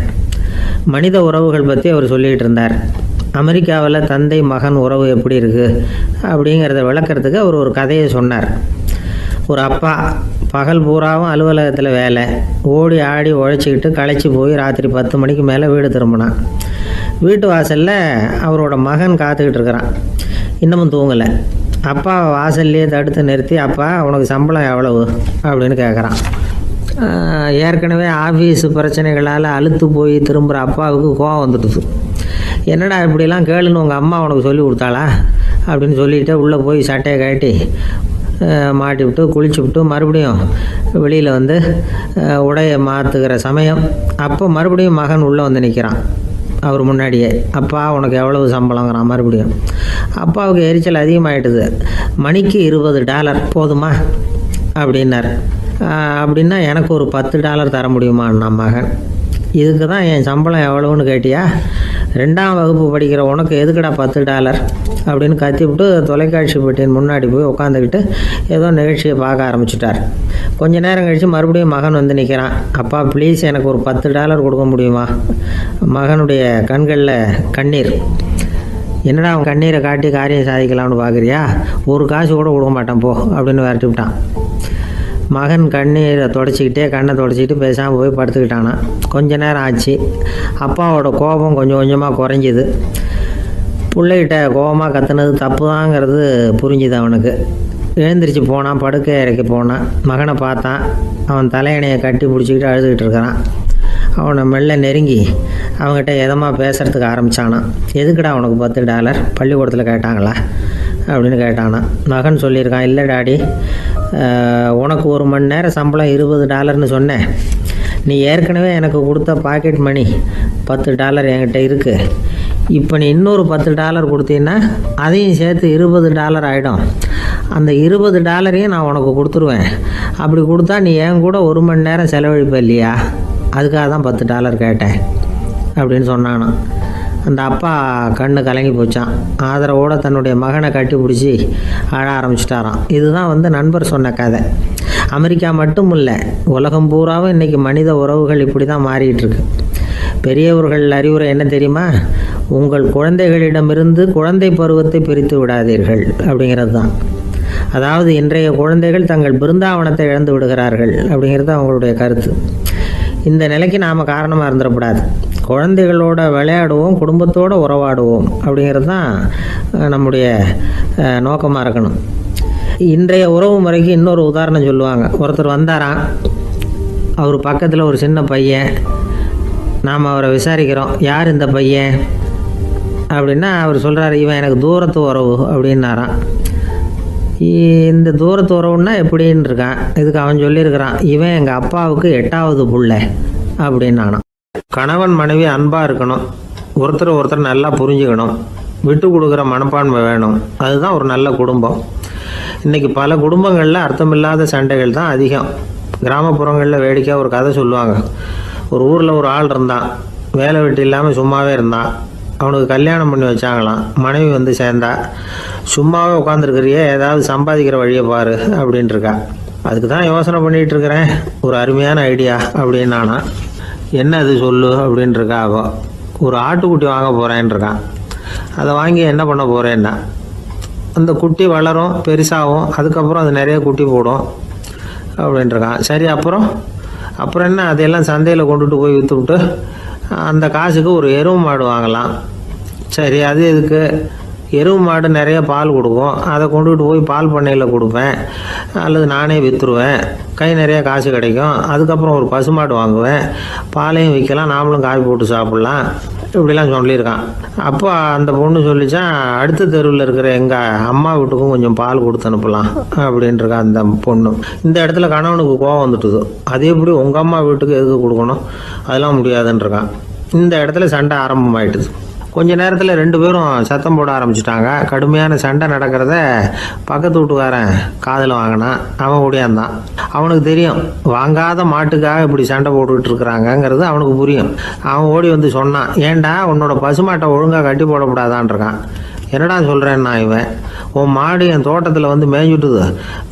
மனித உறவுகள் பற்றி அவர் சொல்லிகிட்டு இருந்தார். அமெரிக்காவில் தந்தை மகன் உறவு எப்படி இருக்குது அப்படிங்கிறத விளக்கிறதுக்கு அவர் ஒரு கதையை சொன்னார். ஒரு அப்பா பகல் பூராவும் அலுவலகத்தில் வேலை, ஓடி ஆடி உழைச்சிக்கிட்டு களைச்சி போய் ராத்திரி 10 மணிக்கு மேலே வீடு திரும்பினான். வீட்டு வாசலில் அவரோட மகன் காத்துக்கிட்டு இருக்கிறான். இன்னமும் தூங்கலை. அப்பா வாசல்லையே தடுத்து நிறுத்தி, அப்பா உனக்கு சம்பளம் எவ்வளவு அப்படின்னு கேட்குறான். ஏற்கனவே ஆஃபீஸு பிரச்சனைகளால் அலுத்து போய் திரும்புகிற அப்பாவுக்கு கோவம் வந்துடுது. என்னடா இப்படிலாம் கேளுன்னு உங்கள் அம்மா உனக்கு சொல்லி கொடுத்தாளா அப்படின்னு சொல்லிவிட்டு உள்ளே போய் சட்டையை கட்டி மாட்டி விட்டு குளிச்சு விட்டு மறுபடியும் வெளியில் வந்து உடையை மாற்றுகிற சமயம் அப்போ மறுபடியும் மகன் உள்ளே வந்து நிற்கிறான் அவர் முன்னாடியே. அப்பா உனக்கு எவ்வளவு சம்பளங்கிறான் மறுபடியும். அப்பாவுக்கு எரிச்சல் அதிகமாகிட்டுது. மணிக்கு $20 போதுமா அப்படின்னார். அப்படின்னா எனக்கு ஒரு $10 தர முடியுமான்னா மகன். இதுக்கு தான் என் சம்பளம் எவ்வளோன்னு கேட்டியா? 2ஆம் வகுப்பு படிக்கிற உனக்கு எதுக்குடா $10 அப்படின்னு கத்திவிட்டு தொலைக்காட்சி பெட்டியின் முன்னாடி போய் உட்காந்துக்கிட்டு ஏதோ நிகழ்ச்சியை பார்க்க ஆரம்பிச்சிட்டார். கொஞ்ச நேரம் கழித்து மறுபடியும் மகன் வந்து நிற்கிறான். அப்பா ப்ளீஸ் எனக்கு ஒரு $10 கொடுக்க முடியுமா? மகனுடைய கண்களில் கண்ணீர். என்னடா அவன் கண்ணீரை காட்டி காரியம் சாதிக்கலாம்னு பார்க்குறியா? ஒரு காசு கூட கொடுக்க மாட்டான் போ அப்படின்னு விரட்டி விட்டான். மகன் கண்ணீரை தொடச்சிக்கிட்டே கண்ணை தொடச்சிக்கிட்டு பேசாமல் போய் படுத்துக்கிட்டானா. கொஞ்ச நேரம் ஆச்சு. அப்பாவோட கோபம் கொஞ்சம் கொஞ்சமாக குறைஞ்சிது. பிள்ளைகிட்ட கோபமாக கத்துனது தப்பு தாங்கிறது புரிஞ்சுது அவனுக்கு. எழுந்திரிச்சு போனான், படுக்கை இறக்கி போனான். மகனை பார்த்தான். அவன் தலையணையை கட்டி பிடிச்சிக்கிட்டு அழுதுகிட்டு இருக்கிறான். அவனை மெல்ல நெருங்கி அவங்ககிட்ட எதமாக பேசுகிறதுக்கு ஆரம்பித்தானான். எதுக்குடா உனக்கு $10 பள்ளிக்கூடத்தில் கேட்டாங்களா அப்படின்னு கேட்டானான். மகன் சொல்லியிருக்கான், இல்லை டாடி, உனக்கு 1 மணி நேரம் சம்பளம் $20ன்னு சொன்னேன். நீ ஏற்கனவே எனக்கு கொடுத்த பாக்கெட் மணி $10 என்கிட்ட இருக்குது. இப்போ நீ இன்னொரு $10 கொடுத்தீங்கன்னா அதையும் சேர்த்து $20 ஆகிடும். அந்த $20 நான் உனக்கு கொடுத்துருவேன். அப்படி கொடுத்தா நீ என் கூட 1 மணி நேரம் செலவழிப்ப இல்லையா? அதுக்காக தான் $10 கேட்டேன் அப்படின்னு சொன்னானோ. அந்த அப்பா கண்ணு கலங்கி போச்சான். ஆதரவோடு தன்னுடைய மகனை கட்டி பிடிச்சி அழ ஆரம்பிச்சிட்டாராம். இதுதான் நண்பர் சொன்ன கதை. அமெரிக்கா மட்டும் இல்லை, உலகம் பூராவும் இன்றைக்கி மனித உறவுகள் இப்படி தான் மாறிட்டு இருக்கு. பெரியவர்கள் அறிவுரை என்ன தெரியுமா? உங்கள் குழந்தைகளிடமிருந்து குழந்தை பருவத்தை பிரித்து விடாதீர்கள் அப்படிங்கிறது தான். அதாவது இன்றைய குழந்தைகள் தங்கள் பிருந்தாவனத்தை இழந்து விடுகிறார்கள் அப்படிங்கிறது அவங்களுடைய கருத்து. இந்த நிலைக்கு நாம் காரணமாக இருந்துடக்கூடாது. குழந்தைகளோட விளையாடுவோம், குடும்பத்தோடு உறவாடுவோம் அப்படிங்கிறது தான் நம்முடைய நோக்கமாக இருக்கணும். இன்றைய உறவு முறைக்கு இன்னொரு உதாரணம் சொல்லுவாங்க. ஒருத்தர் வந்தாராம், அவர் பக்கத்தில் ஒரு சின்ன பையன். நாம் அவரை விசாரிக்கிறோம், யார் இந்த பையன் அப்படின்னா அவர் சொல்கிறார், இவன் எனக்கு தூரத்து உறவு அப்படின்னாராம். இந்த தூரத்து உறவுன்னா எப்படின்னு இருக்கான். இதுக்கு அவன் சொல்லியிருக்கிறான், இவன் எங்கள் அப்பாவுக்கு 8வது புள்ள அப்படின்னானான். கணவன் மனைவி அன்பாக இருக்கணும், ஒருத்தர் நல்லா புரிஞ்சுக்கணும், விட்டு கொடுக்குற மனப்பான்மை வேணும். அதுதான் ஒரு நல்ல குடும்பம். இன்றைக்கி பல குடும்பங்களில் அர்த்தமில்லாத சண்டைகள் தான் அதிகம். கிராமப்புறங்களில் வேடிக்கையாக ஒரு கதை சொல்லுவாங்க. ஒரு ஊரில் ஒரு ஆள் இருந்தான், வேலை வெட்டி இல்லாமல் சும்மாவே இருந்தான். அவனுக்கு கல்யாணம் பண்ணி வச்சாங்களாம். மனைவி வந்து சேர்ந்தா, சும்மாவே உட்காந்துருக்கிறியே, ஏதாவது சம்பாதிக்கிற வழியை பாரு அப்படின்ட்டு இருக்கா. அதுக்கு தான் யோசனை பண்ணிகிட்டு இருக்கிறேன், ஒரு அருமையான ஐடியா அப்படின்னு நானா. என்ன அது சொல்லு அப்படின்ட்டுருக்கா. அவள் ஒரு ஆட்டுக்குட்டி வாங்க போகிறேன்னு இருக்கான். அதை வாங்கி என்ன பண்ண போகிறேன்னா, அந்த குட்டி வளரும், பெருசாகும், அதுக்கப்புறம் அது நிறைய குட்டி போடும் அப்படின்ட்டுருக்கான். சரி, அப்புறம் என்ன, அதையெல்லாம் சந்தையில் கொண்டுட்டு போய் விற்றுவிட்டு அந்த காசுக்கு ஒரு எருவு மாடு வாங்கலாம். சரி, அது எதுக்கு? எருவு மாடு நிறைய பால் கொடுக்கும், அதை கொண்டுகிட்டு போய் பால் பண்ணையில் கொடுப்பேன், அல்லது நானே விற்றுருவேன், கை நிறைய காசு கிடைக்கும். அதுக்கப்புறம் ஒரு பசுமாடு வாங்குவேன், பாலையும் விற்கலாம், நாமளும் காய் போட்டு சாப்பிட்லாம், இப்படிலாம் சொல்லியிருக்கான். அப்போ அந்த பொண்ணு சொல்லிச்சான், அடுத்த தெருவில் இருக்கிற எங்கள் அம்மா வீட்டுக்கும் கொஞ்சம் பால் கொடுத்து அனுப்பலாம் அப்படின்ட்டுருக்கா அந்த பொண்ணு. இந்த இடத்துல கணவனுக்கு கோவம் வந்துட்டுது. அது எப்படி உங்கள் அம்மா வீட்டுக்கு எதுக்கு கொடுக்கணும், அதெல்லாம் முடியாதுன்றிருக்கான். இந்த இடத்துல சண்டை ஆரம்பமாயிட்டுது. கொஞ்ச நேரத்தில் 2 பேரும் சத்தம் போட ஆரம்பிச்சிட்டாங்க. கடுமையான சண்டை நடக்கிறத பக்கத்து வீட்டுக்காரன் காதில் வாங்கினான். அவன் ஓடியாந்தான். அவனுக்கு தெரியும், வாங்காத மாட்டுக்காக இப்படி சண்டை போட்டுக்கிட்டு இருக்கிறாங்கங்கிறது அவனுக்கு புரியும். அவன் ஓடி வந்து சொன்னான், ஏண்டா உன்னோட பசுமாட்டை ஒழுங்காக கட்டி போடக்கூடாதான்ருக்கான். என்னடா சொல்கிறேன்னா, இவன் உன் மாடு என் தோட்டத்தில் வந்து மேய்ஞ்சுட்டுது,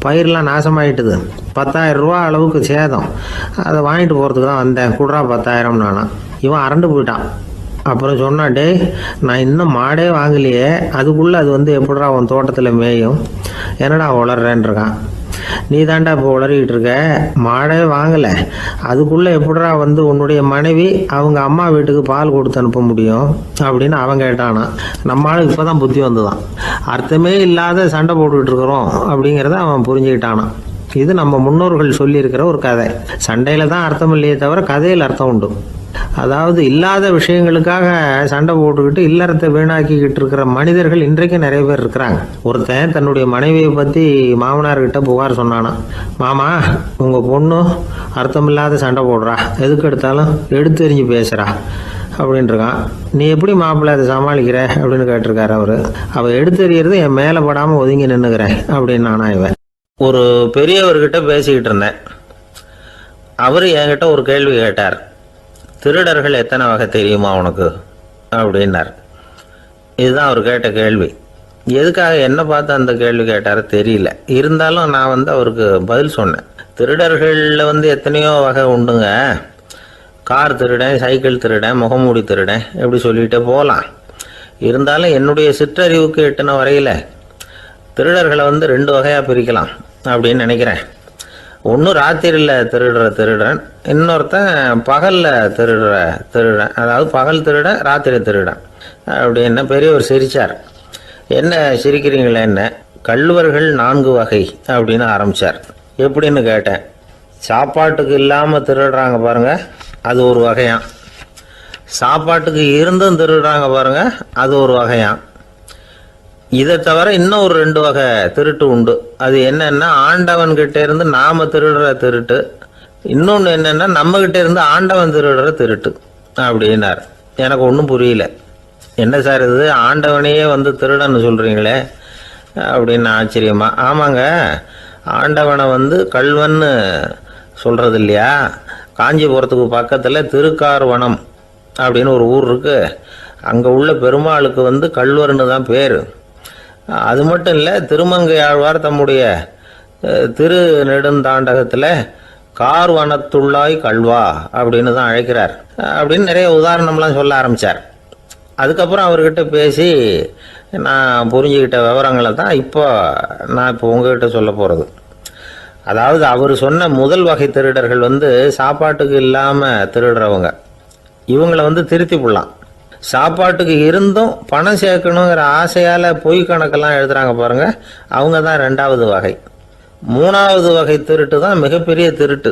பயிரெலாம் நாசமாயிட்டுது, 10,000 ரூபா அளவுக்கு சேதம், அதை வாங்கிட்டு போகிறதுக்கு தான் வந்தேன், குடுறா 10,000 நானா. இவன் அரண்டு போயிட்டான். அப்புறம் சொன்னான், டே நான் இன்னும் மாடே வாங்கலையே, அதுக்குள்ளே அது வந்து எப்படிடா உன் தோட்டத்தில் மேயும், என்னடா வளர்றேன்ருக்கான். நீ தாண்டா இப்போ உளறிக்கிட்டு இருக்க, மாடே வாங்கலை, அதுக்குள்ளே எப்படிடா வந்து உன்னுடைய மனைவி அவங்க அம்மா வீட்டுக்கு பால் கொடுத்து அனுப்ப முடியும் அப்படின்னு அவன் கேட்டானா. நம்ம ஆளுக்கு இப்போ தான் புத்தி வந்துதான். அர்த்தமே இல்லாத சண்டை போட்டுக்கிட்டு இருக்கிறோம் அப்படிங்கிறத அவன் புரிஞ்சுக்கிட்டானான். இது நம்ம முன்னோர்கள் சொல்லியிருக்கிற ஒரு கதை. சண்டையில் தான் அர்த்தம் இல்லையே தவிர கதையில் அர்த்தம் உண்டு. அதாவது இல்லாத விஷயங்களுக்காக சண்டை போட்டுக்கிட்டு இல்லறத்தை வீணாக்கிக்கிட்டு இருக்கிற மனிதர்கள் இன்றைக்கு நிறைய பேர் இருக்கிறாங்க. ஒருத்தன் தன்னுடைய மனைவியை பற்றி மாமனார்கிட்ட புகார் சொன்னானா, மாமா உங்கள் பொண்ணு அர்த்தமில்லாத சண்டை போடுறா, எதுக்கு எடுத்தாலும் எடுத்து எறிஞ்சு பேசுகிறா அப்படின்ட்டுருக்கான். நீ எப்படி மாப்பிள்ளை அதை சமாளிக்கிற அப்படின்னு கேட்டிருக்காரு அவர். அவள் எடுத்து எறிகிறது என் மேலே படாமல் ஒதுங்கி நின்றுக்கிறேன் அப்படின்னு நானா இவன். ஒரு பெரியவர்கிட்ட பேசிக்கிட்டு இருந்தேன். அவர் என்கிட்ட ஒரு கேள்வி கேட்டார். திருடர்கள் எத்தனை வகை தெரியுமா உனக்கு அப்படின்னார். இதுதான் அவர் கேட்ட கேள்வி. எதுக்காக என்ன பார்த்து அந்த கேள்வி கேட்டார் தெரியல. இருந்தாலும் நான் அவருக்கு பதில் சொன்னேன். திருடர்களில் எத்தனையோ வகை உண்டுங்க. கார் திருடன், சைக்கிள் திருடன், முகமூடி திருடன், எப்படி சொல்லிகிட்டே போகலாம். இருந்தாலும் என்னுடைய சிற்றறிவுக்கு எட்டின வரையில் திருடர்களை 2 வகையாக பிரிக்கலாம் அப்படின்னு நினைக்கிறேன். ஒன்று ராத்திரியில் திருடுற திருடன், இன்னொருத்தன் பகலில் திருடுற திருடன். அதாவது பகல் திருடன், ராத்திரி திருடன் அப்படின்னு பெரியவர் சிரித்தார். என்ன சிரிக்கிறீங்களே, என்ன கள்வர்கள் 4 வகை அப்படின்னு ஆரம்பித்தார். எப்படின்னு கேட்டேன். சாப்பாட்டுக்கு இல்லாமல் திருடுறாங்க பாருங்க, அது ஒரு வகையான். சாப்பாட்டுக்கு இருந்தும் திருடுறாங்க பாருங்க, அது ஒரு வகையான். இதை தவிர இன்னும் ஒரு 2 வகை திருட்டு உண்டு. அது என்னன்னா, ஆண்டவன்கிட்ட இருந்து நாம திருடுற திருட்டு, இன்னொன்று என்னன்னா நம்ம கிட்ட இருந்து ஆண்டவன் திருடுற திருட்டு அப்படின்னார். எனக்கு ஒன்றும் புரியல. என்ன சார் இது, ஆண்டவனையே திருடன்னு சொல்றீங்களே அப்படின்னு ஆச்சரியமா. ஆமாங்க, ஆண்டவனை கல்வன்னு சொல்றது இல்லையா. காஞ்சிபுரத்துக்கு பக்கத்தில் திருக்கார்வனம் அப்படின்னு ஒரு ஊர் இருக்கு. அங்கே உள்ள பெருமாளுக்கு கல்வர்னு தான் பேர். அது மட்டும் இல்லை, திருமங்கை ஆழ்வார் தம்முடைய திருநெடுந்தாண்டகத்தில் கார்வனத்துள்ளாய் கல்வா அப்படின்னு தான் அழைக்கிறார் அப்படின்னு நிறைய உதாரணம்லாம் சொல்ல ஆரம்பித்தார். அதுக்கப்புறம் அவர்கிட்ட பேசி நான் புரிஞ்சுக்கிட்ட விவரங்களை தான் இப்போ உங்ககிட்ட சொல்ல போகிறது. அதாவது அவர் சொன்ன முதல் வகை திருடர்கள் சாப்பாட்டுக்கு இல்லாமல் திருடுறவங்க. இவங்களை திருத்தி போடலாம். சாப்பாட்டுக்கு இருந்தும் பணம் சேர்க்கணுங்கிற ஆசையால் பொய் கணக்கெல்லாம் எழுதுறாங்க பாருங்க, அவங்க தான் 2வது வகை. 3வது வகை திருட்டு தான் மிகப்பெரிய திருட்டு.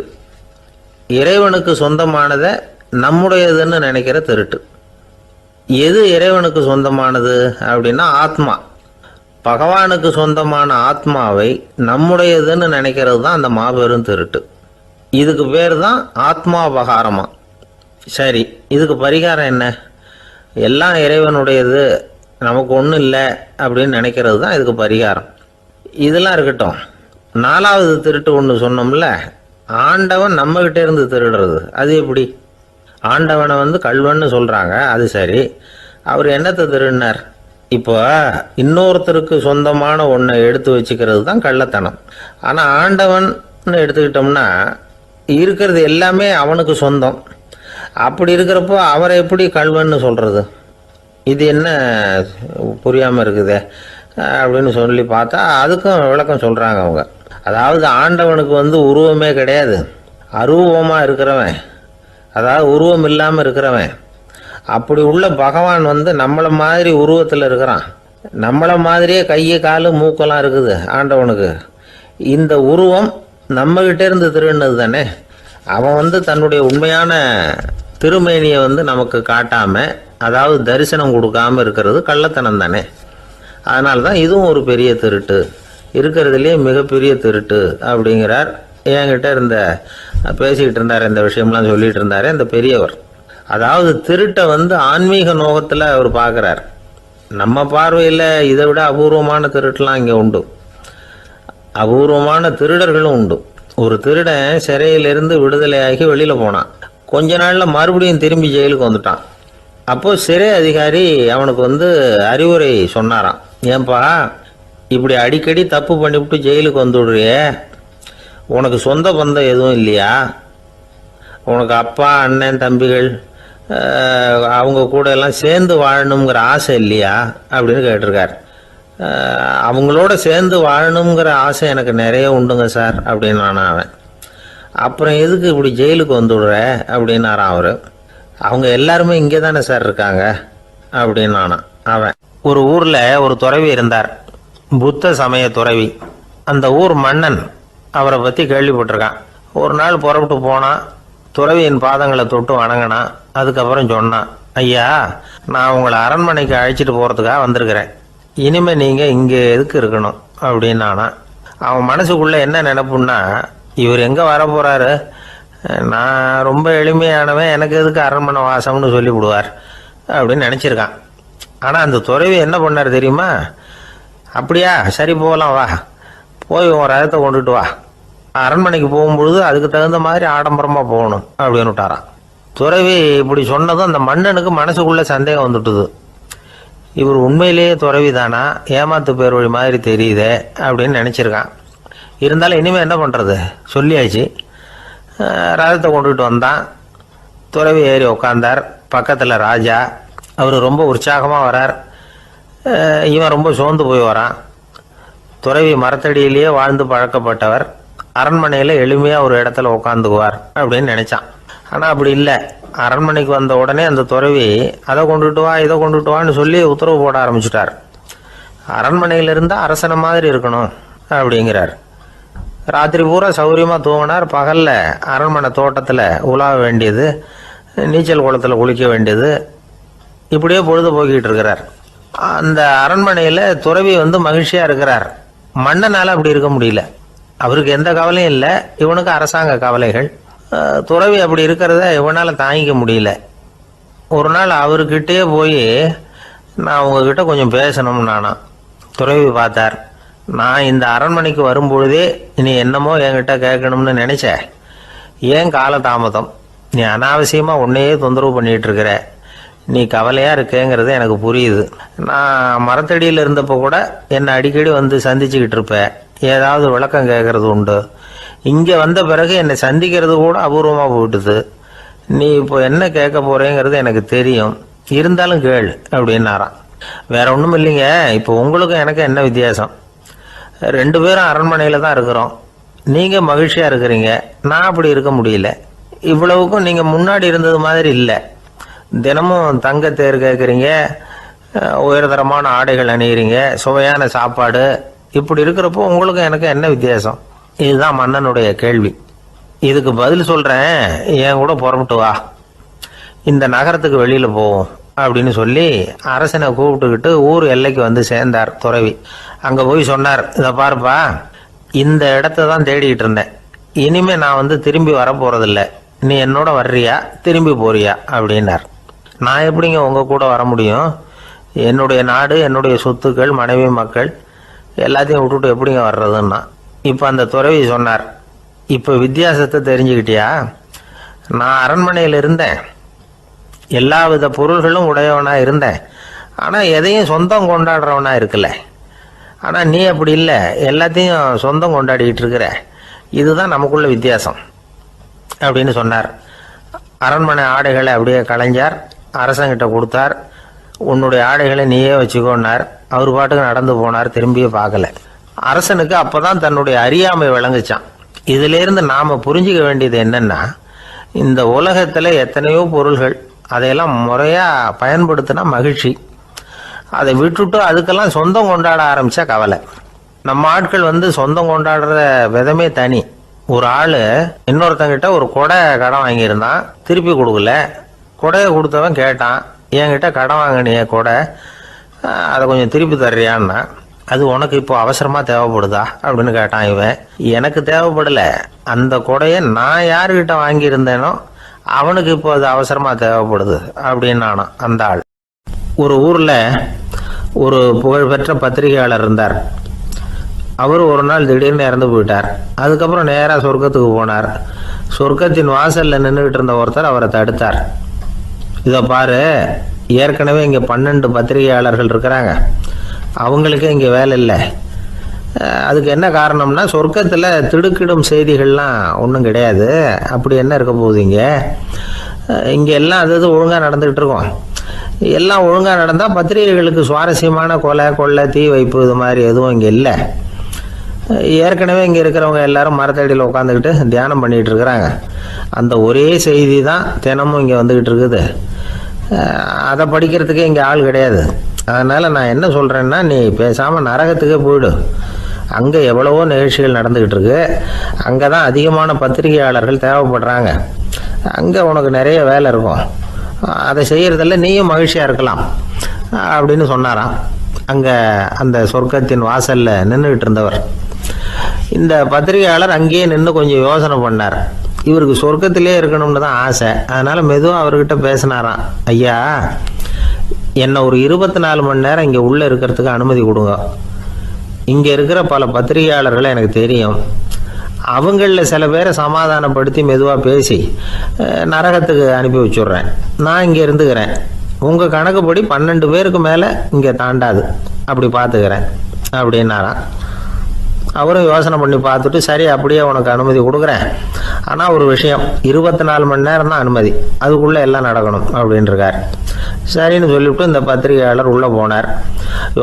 இறைவனுக்கு சொந்தமானதை நம்முடையதுன்னு நினைக்கிற திருட்டு. எது இறைவனுக்கு சொந்தமானது அப்படின்னா ஆத்மா. பகவானுக்கு சொந்தமான ஆத்மாவை நம்முடையதுன்னு நினைக்கிறது தான் அந்த மாபெரும் திருட்டு. இதுக்கு பேர் தான் ஆத்மாபகாரமா. சரி, இதுக்கு பரிகாரம் என்ன? எல்லாம் இறைவனுடையது, நமக்கு ஒன்றும் இல்லை அப்படின்னு நினைக்கிறது தான் இதுக்கு பரிகாரம். இதெல்லாம் இருக்கட்டும். 4வது திருட்டு ஒன்று சொன்னோம்ல, ஆண்டவன் நம்மகிட்ட இருந்து திருடுறது. அது எப்படி? ஆண்டவனை கல்வன்னு சொல்கிறாங்க, அது சரி. அவர் என்னத்தை திருடினார்? இப்போ இன்னொருத்தருக்கு சொந்தமான ஒன்றை எடுத்து வச்சுக்கிறது தான் கள்ளத்தனம். ஆனால் ஆண்டவன் எடுத்துக்கிட்டோம்னா இருக்கிறது எல்லாமே அவனுக்கு சொந்தம். அப்படி இருக்கிறப்போ அவரை எப்படி கல்வன்னு சொல்கிறது? இது என்ன புரியாமல் இருக்குதே அப்படின்னு சொல்லி பார்த்தா அதுக்கும் விளக்கம் சொல்கிறாங்க அவங்க. அதாவது ஆண்டவனுக்கு உருவமே கிடையாது, அரூபமாக இருக்கிறவன், அதாவது உருவம் இல்லாமல் இருக்கிறவன். அப்படி உள்ள பகவான் நம்மளை மாதிரி உருவத்தில் இருக்கிறான். நம்மளை மாதிரியே கையை காலு மூக்கெல்லாம் இருக்குது ஆண்டவனுக்கு. இந்த உருவம் நம்மகிட்ட இருந்து திருடினது தானே. அவன் தன்னுடைய உண்மையான திருமேனியை நமக்கு காட்டாம, அதாவது தரிசனம் கொடுக்காம இருக்கிறது கள்ளத்தனம் தானே. அதனால தான் இதுவும் ஒரு பெரிய திருட்டு, இருக்கிறதுலேயே மிகப்பெரிய திருட்டு அப்படிங்கிறார். என்கிட்ட பேசிக்கிட்டு இருந்தார், இந்த விஷயம்லாம் சொல்லிட்டு இருந்தார் இந்த பெரியவர். அதாவது திருட்டை ஆன்மீக நோகத்தில் அவர் பார்க்குறார். நம்ம பார்வையில் இதை விட அபூர்வமான திருட்டுலாம் இங்கே உண்டு. அபூர்வமான திருடர்களும் உண்டு. ஒரு திருடன் சிறையிலிருந்து விடுதலையாகி வெளியில் போனான். கொஞ்ச நாளில் மறுபடியும் திரும்பி ஜெயிலுக்கு வந்துட்டான். அப்போது சிறை அதிகாரி அவனுக்கு அறிவுரை சொன்னாராம். ஏன்பா இப்படி அடிக்கடி தப்பு பண்ணிவிட்டு ஜெயிலுக்கு வந்துவிடுறியே, உனக்கு சொந்த பந்தம் எதுவும் இல்லையா? உனக்கு அப்பா, அண்ணன், தம்பிகள் அவங்க கூட எல்லாம் சேர்ந்து வாழணுங்கிற ஆசை இல்லையா அப்படின்னு கேட்டிருக்கார். அவங்களோட சேர்ந்து வாழணுங்கிற ஆசை எனக்கு நிறைய உண்டுங்க சார் அப்படின்னு அவன். அப்புறம் எதுக்கு இப்படி ஜெயிலுக்கு வந்துவிடுற அப்படின்னாரான் அவர். அவங்க எல்லாருமே இங்கே தானே சார் இருக்காங்க அப்படின்னு அவன். ஒரு ஊரில் ஒரு துறவி இருந்தார், புத்த சமய துறவி. அந்த ஊர் மன்னன் அவரை பற்றி கேள்விப்பட்டிருக்கான். ஒரு நாள் புறப்பட்டு போனான், துறவியின் பாதங்களை தொட்டு வணங்கினான். அதுக்கப்புறம் சொன்னான், ஐயா, நான் உங்களை அரண்மனைக்கு அழைச்சிட்டு போகிறதுக்காக வந்திருக்கிறேன். இனிமேல் நீங்கள் இங்கே எதுக்கு இருக்கணும் அப்படின்னானா. அவன் மனசுக்குள்ளே என்ன நினைப்புன்னா, இவர் எங்கே வர போகிறாரு, நான் ரொம்ப எளிமையானவன், எனக்கு எதுக்கு அரண்மனை வாசம்னு சொல்லிவிடுவார் அப்படின்னு நினச்சிருக்கான். ஆனால் அந்த துறவி என்ன பண்ணார் தெரியுமா? அப்படியா, சரி போகலாம், வா, போய் உன் ரதத்தை கொண்டுட்டு வா, அரண்மனைக்கு போகும்பொழுது அதுக்கு தகுந்த மாதிரி ஆடம்பரமாக போகணும் அப்படின்னு விட்டாரான். துறவி இப்படி சொன்னதும் அந்த மன்னனுக்கு மனசுக்குள்ளே சந்தேகம் வந்துட்டுது. இவர் உண்மையிலேயே துறவி தானா, ஏமாத்து பேர் வழி மாதிரி தெரியுதே அப்படின்னு நினச்சிருக்கான். இருந்தாலும் இனிமேல் என்ன பண்ணுறது, சொல்லியாச்சு. ரதத்தை கொண்டுகிட்டு வந்தான். துறவி ஏறி உக்காந்தார். பக்கத்தில் ராஜா. அவர் ரொம்ப உற்சாகமாக வரார். இவன் ரொம்ப சோர்ந்து போய் வரான். துறவி மரத்தடியிலேயே வாழ்ந்து பழக்கப்பட்டவர், அரண்மனையில் எளிமையாக ஒரு இடத்துல உட்காந்துக்குவார் அப்படின்னு நினச்சான். ஆனால் அப்படி இல்லை. அரண்மனைக்கு வந்த உடனே அந்த துறவி அதை கொண்டுட்டு வா, இதை கொண்டுட்டு வான்னு சொல்லி உத்தரவு போட ஆரம்பிச்சுட்டார். அரண்மனையில் இருந்தால் அரசனை மாதிரி இருக்கணும் அப்படிங்கிறார். ராத்திரி பூரா சௌகரியமாக தூங்கினார். பகலில் அரண்மனை தோட்டத்தில் உலாவ வேண்டியது, நீச்சல் குளத்தில் குளிக்க வேண்டியது, இப்படியே பொழுது போக்கிட்டு இருக்கிறார். அந்த அரண்மனையில் துறவி மகிழ்ச்சியாக இருக்கிறார். மன்னனால் அப்படி இருக்க முடியல. அவருக்கு எந்த கவலையும் இல்லை, இவனுக்கு அரசாங்க கவலைகள். துறவி அப்படி இருக்கிறத இவனால் தாங்கிக்க முடியல. ஒரு நாள் அவர்கிட்டயே போய், நான் உங்ககிட்ட கொஞ்சம் பேசணும்னு நானாம். துறவி பார்த்தார். நான் இந்த அரண்மனைக்கு வரும்பொழுதே நீ என்னமோ என்கிட்ட கேட்கணும்னு நினைச்ச, ஏன் காலதாமதம்? நீ அனாவசியமாக உன்னையே தொந்தரவு பண்ணிகிட்டு இருக்கிற, நீ கவலையாக இருக்கேங்கிறது எனக்கு புரியுது. நான் மரத்தடியில் இருந்தப்போ கூட என்னை அடிக்கடி சந்திச்சுக்கிட்டு இருப்பேன், ஏதாவது விளக்கம் கேட்கறது உண்டு. இங்கே வந்த பிறகு என்னை சந்திக்கிறது கூட அபூர்வமாக போயிட்டுது. நீ இப்போ என்ன கேட்க போறேங்கிறது எனக்கு தெரியும், இருந்தாலும் கேள் அப்படின்னாராம். வேற ஒன்றும் இல்லைங்க, இப்போ உங்களுக்கும் எனக்கு என்ன வித்தியாசம்? 2 பேரும் அரண்மனையில் தான் இருக்கிறோம். நீங்கள் மகிழ்ச்சியாக இருக்கிறீங்க, நான் அப்படி இருக்க முடியல. இவ்வளவுக்கும் நீங்கள் முன்னாடி இருந்தது மாதிரி இல்லை. தினமும் தங்கத்தேர் கேட்குறீங்க, உயர்தரமான ஆடைகள் அணிகிறீங்க, சுவையான சாப்பாடு. இப்படி இருக்கிறப்போ உங்களுக்கும் எனக்கு என்ன வித்தியாசம்? இதுதான் மன்னனுடைய கேள்வி. இதுக்கு பதில் சொல்கிறேன், என் கூட புறப்பட்டு வா, இந்த நகரத்துக்கு வெளியில் போவோம் அப்படின்னு சொல்லி அரசனை கூப்பிட்டுக்கிட்டு ஊர் எல்லைக்கு சேர்ந்தார் துறவி. அங்கே போய் சொன்னார், இதை பாருப்பா, இந்த இடத்த தான் தேடிக்கிட்டு இருந்தேன். இனிமே நான் திரும்பி வர போகிறதில்ல. நீ என்னோட வர்றியா, திரும்பி போறியா அப்படின்னார். நான் எப்படிங்க உங்கள் கூட வர முடியும்? என்னுடைய நாடு, என்னுடைய சொத்துக்கள், மனைவி, மக்கள் எல்லாத்தையும் விட்டுட்டு எப்படிங்க வர்றதுன்னா. இப்போ அந்த துறவி சொன்னார், இப்போ வித்தியாசத்தை தெரிஞ்சுக்கிட்டியா? நான் அரண்மனையில் இருந்தேன், எல்லா வித பொருள்களும் உடையவனாக இருந்தேன், ஆனால் எதையும் சொந்தம் கொண்டாடுறவனா இருக்கல. ஆனால் நீ அப்படி இல்லை, எல்லாத்தையும் சொந்தம் கொண்டாடிக்கிட்டு இருக்கிற. இதுதான் நமக்குள்ள வித்தியாசம் அப்படின்னு சொன்னார். அரண்மனை ஆடைகளை அப்படியே களைஞ்சார், அரசங்கிட்ட கொடுத்தார். உன்னுடைய ஆடைகளை நீயே வச்சுக்கோன்னார். அவர் பாட்டுக்கு நடந்து போனார், திரும்பியே பார்க்கல. அரசனுக்கு அப்போதான் தன்னுடைய அறியாமை விளங்குச்சான். இதிலிருந்து நாம் புரிஞ்சிக்க வேண்டியது என்னன்னா, இந்த உலகத்தில் எத்தனையோ பொருள்கள், அதையெல்லாம் முறையாக பயன்படுத்தினா மகிழ்ச்சி. அதை விட்டுட்டு அதுக்கெல்லாம் சொந்தம் கொண்டாட ஆரம்பித்தா கவலை. நம்ம ஆட்கள் சொந்தம் கொண்டாடுற விதமே தனி. ஒரு ஆள் இன்னொருத்தங்கிட்ட ஒரு கொடை கடன் வாங்கியிருந்தான், திருப்பி கொடுக்கல. கொடையை கொடுத்தவன் கேட்டான், என்கிட்ட கடன் வாங்கினிய கொடை, அதை கொஞ்சம் திருப்பி தர்றியான்னா. அது உனக்கு இப்போ அவசரமாக தேவைப்படுதா அப்படின்னு கேட்டான் இவன். எனக்கு தேவைப்படலை, அந்த கொடையை நான் யாருக்கிட்ட வாங்கியிருந்தேனோ அவனுக்கு இப்போ அது அவசரமாக தேவைப்படுது அப்படின்னானா அந்த ஆள். ஒரு ஊரில் ஒரு புகழ்பெற்ற பத்திரிகையாளர் இருந்தார். அவர் ஒரு நாள் திடீர்னு இறந்து போயிட்டார். அதுக்கப்புறம் நேராக சொர்க்கத்துக்கு போனார். சொர்க்கத்தின் வாசலில் நின்றுக்கிட்டு இருந்த ஒருத்தர் அவரை தடுத்தார். இதை பாரு, ஏற்கனவே இங்கே 12 பத்திரிகையாளர்கள் இருக்கிறாங்க, அவங்களுக்கே இங்கே வேலை இல்லை. அதுக்கு என்ன காரணம்னா, சொர்க்கத்தில் திடுக்கிடும் செய்திகள்லாம் ஒன்றும் கிடையாது. அப்படி என்ன இருக்க போகுது? இங்கே எல்லாம் அது ஒழுங்காக நடந்துக்கிட்டு இருக்கோம். எல்லாம் ஒழுங்காக நடந்தால் பத்திரிகைகளுக்கு சுவாரஸ்யமான கொலை கொள்ளை தீ வைப்பு இது மாதிரி எதுவும் இங்கே இல்லை. ஏற்கனவே இங்கே இருக்கிறவங்க எல்லாரும் மரத்தடியில் உட்காந்துக்கிட்டு தியானம் பண்ணிகிட்டு இருக்கிறாங்க. அந்த ஒரே செய்தி தான் தினமும் இங்கே வந்துக்கிட்டு இருக்குது. அதை படிக்கிறதுக்கே இங்கே ஆள் கிடையாது. அதனால் நான் என்ன சொல்கிறேன்னா, நீ பேசாமல் நரகத்துக்கே போயிடு. அங்கே எவ்வளவோ நிகழ்ச்சிகள் நடந்துக்கிட்டு இருக்கு. அங்கே தான் அதிகமான பத்திரிகையாளர்கள் தேவைப்படுறாங்க. அங்கே உனக்கு நிறைய வேலை இருக்கும். அதை செய்கிறதில்ல நீயும் மகிழ்ச்சியாக இருக்கலாம் அப்படின்னு சொன்னாராம். அங்கே அந்த சொர்க்கத்தின் வாசலில் நின்றுக்கிட்டு இருந்தவர். இந்த பத்திரிகையாளர் அங்கேயே நின்று கொஞ்சம் யோசனை பண்ணார். இவருக்கு சொர்க்கத்திலே இருக்கணும்னு தான் ஆசை. அதனால் மெதுவாக அவர்கிட்ட பேசினாராம். ஐயா, என்னை ஒரு 24 மணி நேரம் இங்கே உள்ளே இருக்கிறதுக்கு அனுமதி கொடுங்க. இங்கே இருக்கிற பல பத்திரிகையாளர்களை எனக்கு தெரியும். அவங்களில் சில பேரை சமாதானப்படுத்தி மெதுவாக பேசி நரகத்துக்கு அனுப்பி வச்சுட்றேன். நான் இங்கே இருந்துக்கிறேன். உங்கள் கணக்குப்படி 12 பேருக்கு மேலே இங்கே தாண்டாது. அப்படி பார்த்துக்கிறேன் அப்படின்னாராம். அவரும் யோசனை பண்ணி பார்த்துட்டு, சரி அப்படியே உனக்கு அனுமதி கொடுக்குறேன். ஆனால் ஒரு விஷயம், 24 மணி நேரம் தான் அனுமதி, அதுக்குள்ளே எல்லாம் நடக்கணும் அப்படின்ட்டுருக்கார். சரின்னு சொல்லிவிட்டு இந்த பத்திரிகையாளர் உள்ளே போனார்.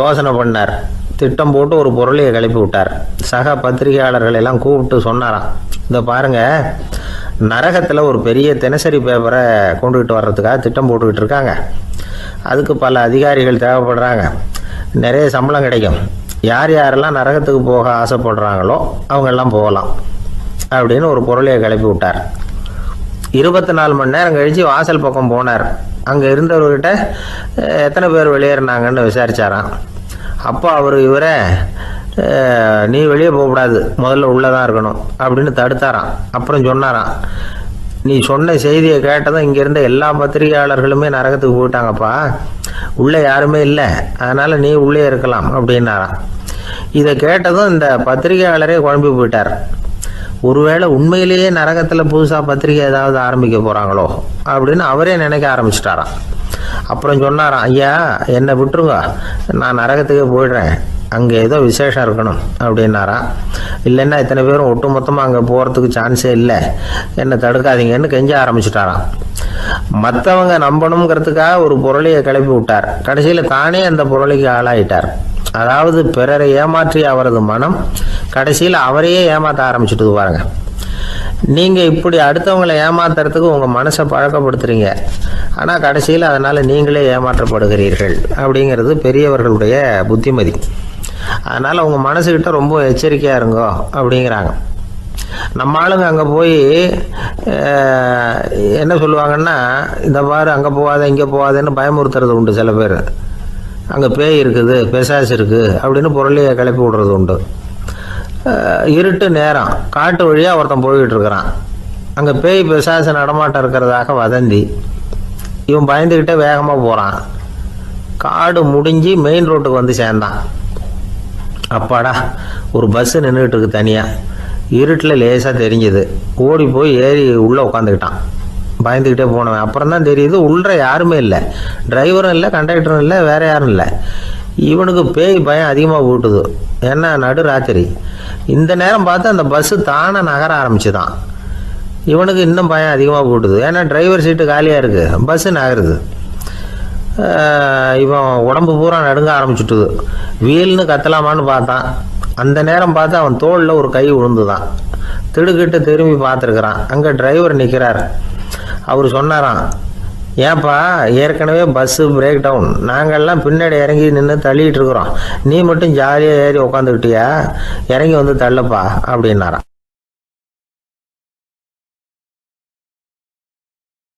யோசனை பண்ணார். திட்டம் போட்டு ஒரு பொருளையை கிளப்பி விட்டார். சக பத்திரிகையாளர்கள் எல்லாம் கூப்பிட்டு சொன்னாராம், இந்த பாருங்கள், நரகத்தில் ஒரு பெரிய தினசரி பேப்பரை கொண்டுகிட்டு வர்றதுக்காக திட்டம் போட்டுக்கிட்டு இருக்காங்க. அதுக்கு பல அதிகாரிகள் தேவைப்படுறாங்க. நிறைய சம்பளம் கிடைக்கும். யார் யாரெல்லாம் நரகத்துக்கு போக ஆசைப்படுறாங்களோ அவங்கெல்லாம் போகலாம் அப்படின்னு ஒரு பொருளையை கிளப்பி விட்டார். 24 மணி நேரம் கழித்து வாசல் பக்கம் போனார். அங்கே இருந்தவர்கிட்ட எத்தனை பேர் வெளியேறினாங்கன்னு விசாரிச்சாராம். அப்போ அவர் இவரை, நீ வெளியே போகக்கூடாது, முதல்ல உள்ளே தான் இருக்கணும் அப்படின்னு தடுத்தாராம். அப்புறம் சொன்னாராம், நீ சொன்ன செய்தியை கேட்டதும் இங்கே இருந்த எல்லா பத்திரிகையாளர்களுமே நரகத்துக்கு போயிட்டாங்கப்பா, உள்ளே யாருமே இல்லை, அதனால் நீ உள்ளே இருக்கலாம் அப்படின்னாராம். இதை கேட்டதும் இந்த பத்திரிகையாளரே குழம்பி போயிட்டார். ஒருவேளை உண்மையிலேயே நரகத்தில் புதுசாக பத்திரிகை ஏதாவது ஆரம்பிக்க போகிறாங்களோ அப்படின்னு அவரே நினைக்க ஆரம்பிச்சிட்டாராம். அப்புறம் சொன்னாராம், ஐயா என்னை விட்டுருங்க, நான் நரகத்துக்கே போயிடுறேன், அங்கே ஏதோ விசேஷம் இருக்கணும் அப்படின்னாராம். இல்லைன்னா இத்தனை பேரும் ஒட்டு மொத்தமாக அங்கே போகிறதுக்கு சான்ஸே இல்லை, என்னை தடுக்காதீங்கன்னு கெஞ்ச ஆரம்பிச்சிட்டாராம். மற்றவங்க நம்பணுங்கிறதுக்காக ஒரு பொருளையை கிளப்பி விட்டார். கடைசியில் தானே அந்த பொருளைக்கு ஆளாயிட்டார். அதாவது பிறரை ஏமாற்றிய அவரது மனம் கடைசியில் அவரையே ஏமாற்ற ஆரம்பிச்சுட்டு பாருங்க. நீங்கள் இப்படி அடுத்தவங்களை ஏமாத்துறதுக்கு உங்கள் மனசை பழக்கப்படுத்துறீங்க, ஆனால் கடைசியில் அதனால் நீங்களே ஏமாற்றப்படுகிறீர்கள் அப்படிங்கிறது பெரியவர்களுடைய புத்திமதி. அதனால் உங்கள் மனசுக்கிட்ட ரொம்ப எச்சரிக்கையாக இருங்கோ அப்படிங்கிறாங்க. நம்ம ஆளுங்க அங்கே போய் என்ன சொல்லுவாங்கன்னா, இந்த பாரு அங்கே போகாத இங்கே போகாதேன்னு பயமுறுத்துறது உண்டு. சில பேர் அங்கே பேய் இருக்குது, பிசாசு இருக்குது அப்படின்னு பொருளையை கிளப்பி விடுறது உண்டு. இருட்டு நேரம் காட்டு வழியாக ஒருத்தன் போய்கிட்டு இருக்கிறான். அங்கே பேய் பிசாசு நடமாட்டம் இருக்கிறதாக வதந்தி. இவன் பயந்துக்கிட்டே வேகமாக போகிறான். காடு முடிஞ்சு மெயின் ரோட்டுக்கு வந்து சேர்ந்தான். அப்பாடா, ஒரு பஸ்ஸு நின்றுக்கிட்டு இருக்கு தனியாக. இருட்டில் லேசாக தெரிஞ்சுது. ஓடி போய் ஏறி உள்ளே உட்காந்துக்கிட்டான். பயந்துக்கிட்டே போனவன் அப்புறம் தான் தெரியுது உள்ள யாருமே இல்லை, டிரைவரும் இல்லை, கண்டக்டரும் இல்லை, வேறு யாரும் இல்லை. இவனுக்கு பேய் பயம் அதிகமாக போட்டுது. ஏன்னா நடு ராத்திரி. இந்த நேரம் பார்த்து அந்த பஸ்ஸு தானே நகர ஆரம்பிச்சுதான். இவனுக்கு இன்னும் பயம் அதிகமாக போட்டுது. ஏன்னா டிரைவர் சீட்டு காலியாக இருக்குது, பஸ்ஸு நகருது. இவன் உடம்பு பூரா நடுங்க ஆரம்பிச்சுட்டுது. வீல்னு கத்தலாமான்னு பார்த்தான். அந்த நேரம் பார்த்து அவன் தோளில் ஒரு கை விழுந்துதான். திடுக்கிட்டு திரும்பி பார்த்துருக்குறான். அங்கே டிரைவர் நிற்கிறார். அவர் சொன்னாராம், ஏன்பா ஏற்கனவே பஸ்ஸு பிரேக் டவுன், நாங்கள்லாம் பின்னாடி இறங்கி நின்று தள்ளிட்டு இருக்கிறோம், நீ மட்டும் ஜாலியாக ஏறி உக்காந்துக்கிட்டியா, இறங்கி வந்து தள்ளுப்பா அப்படின்னாராம்.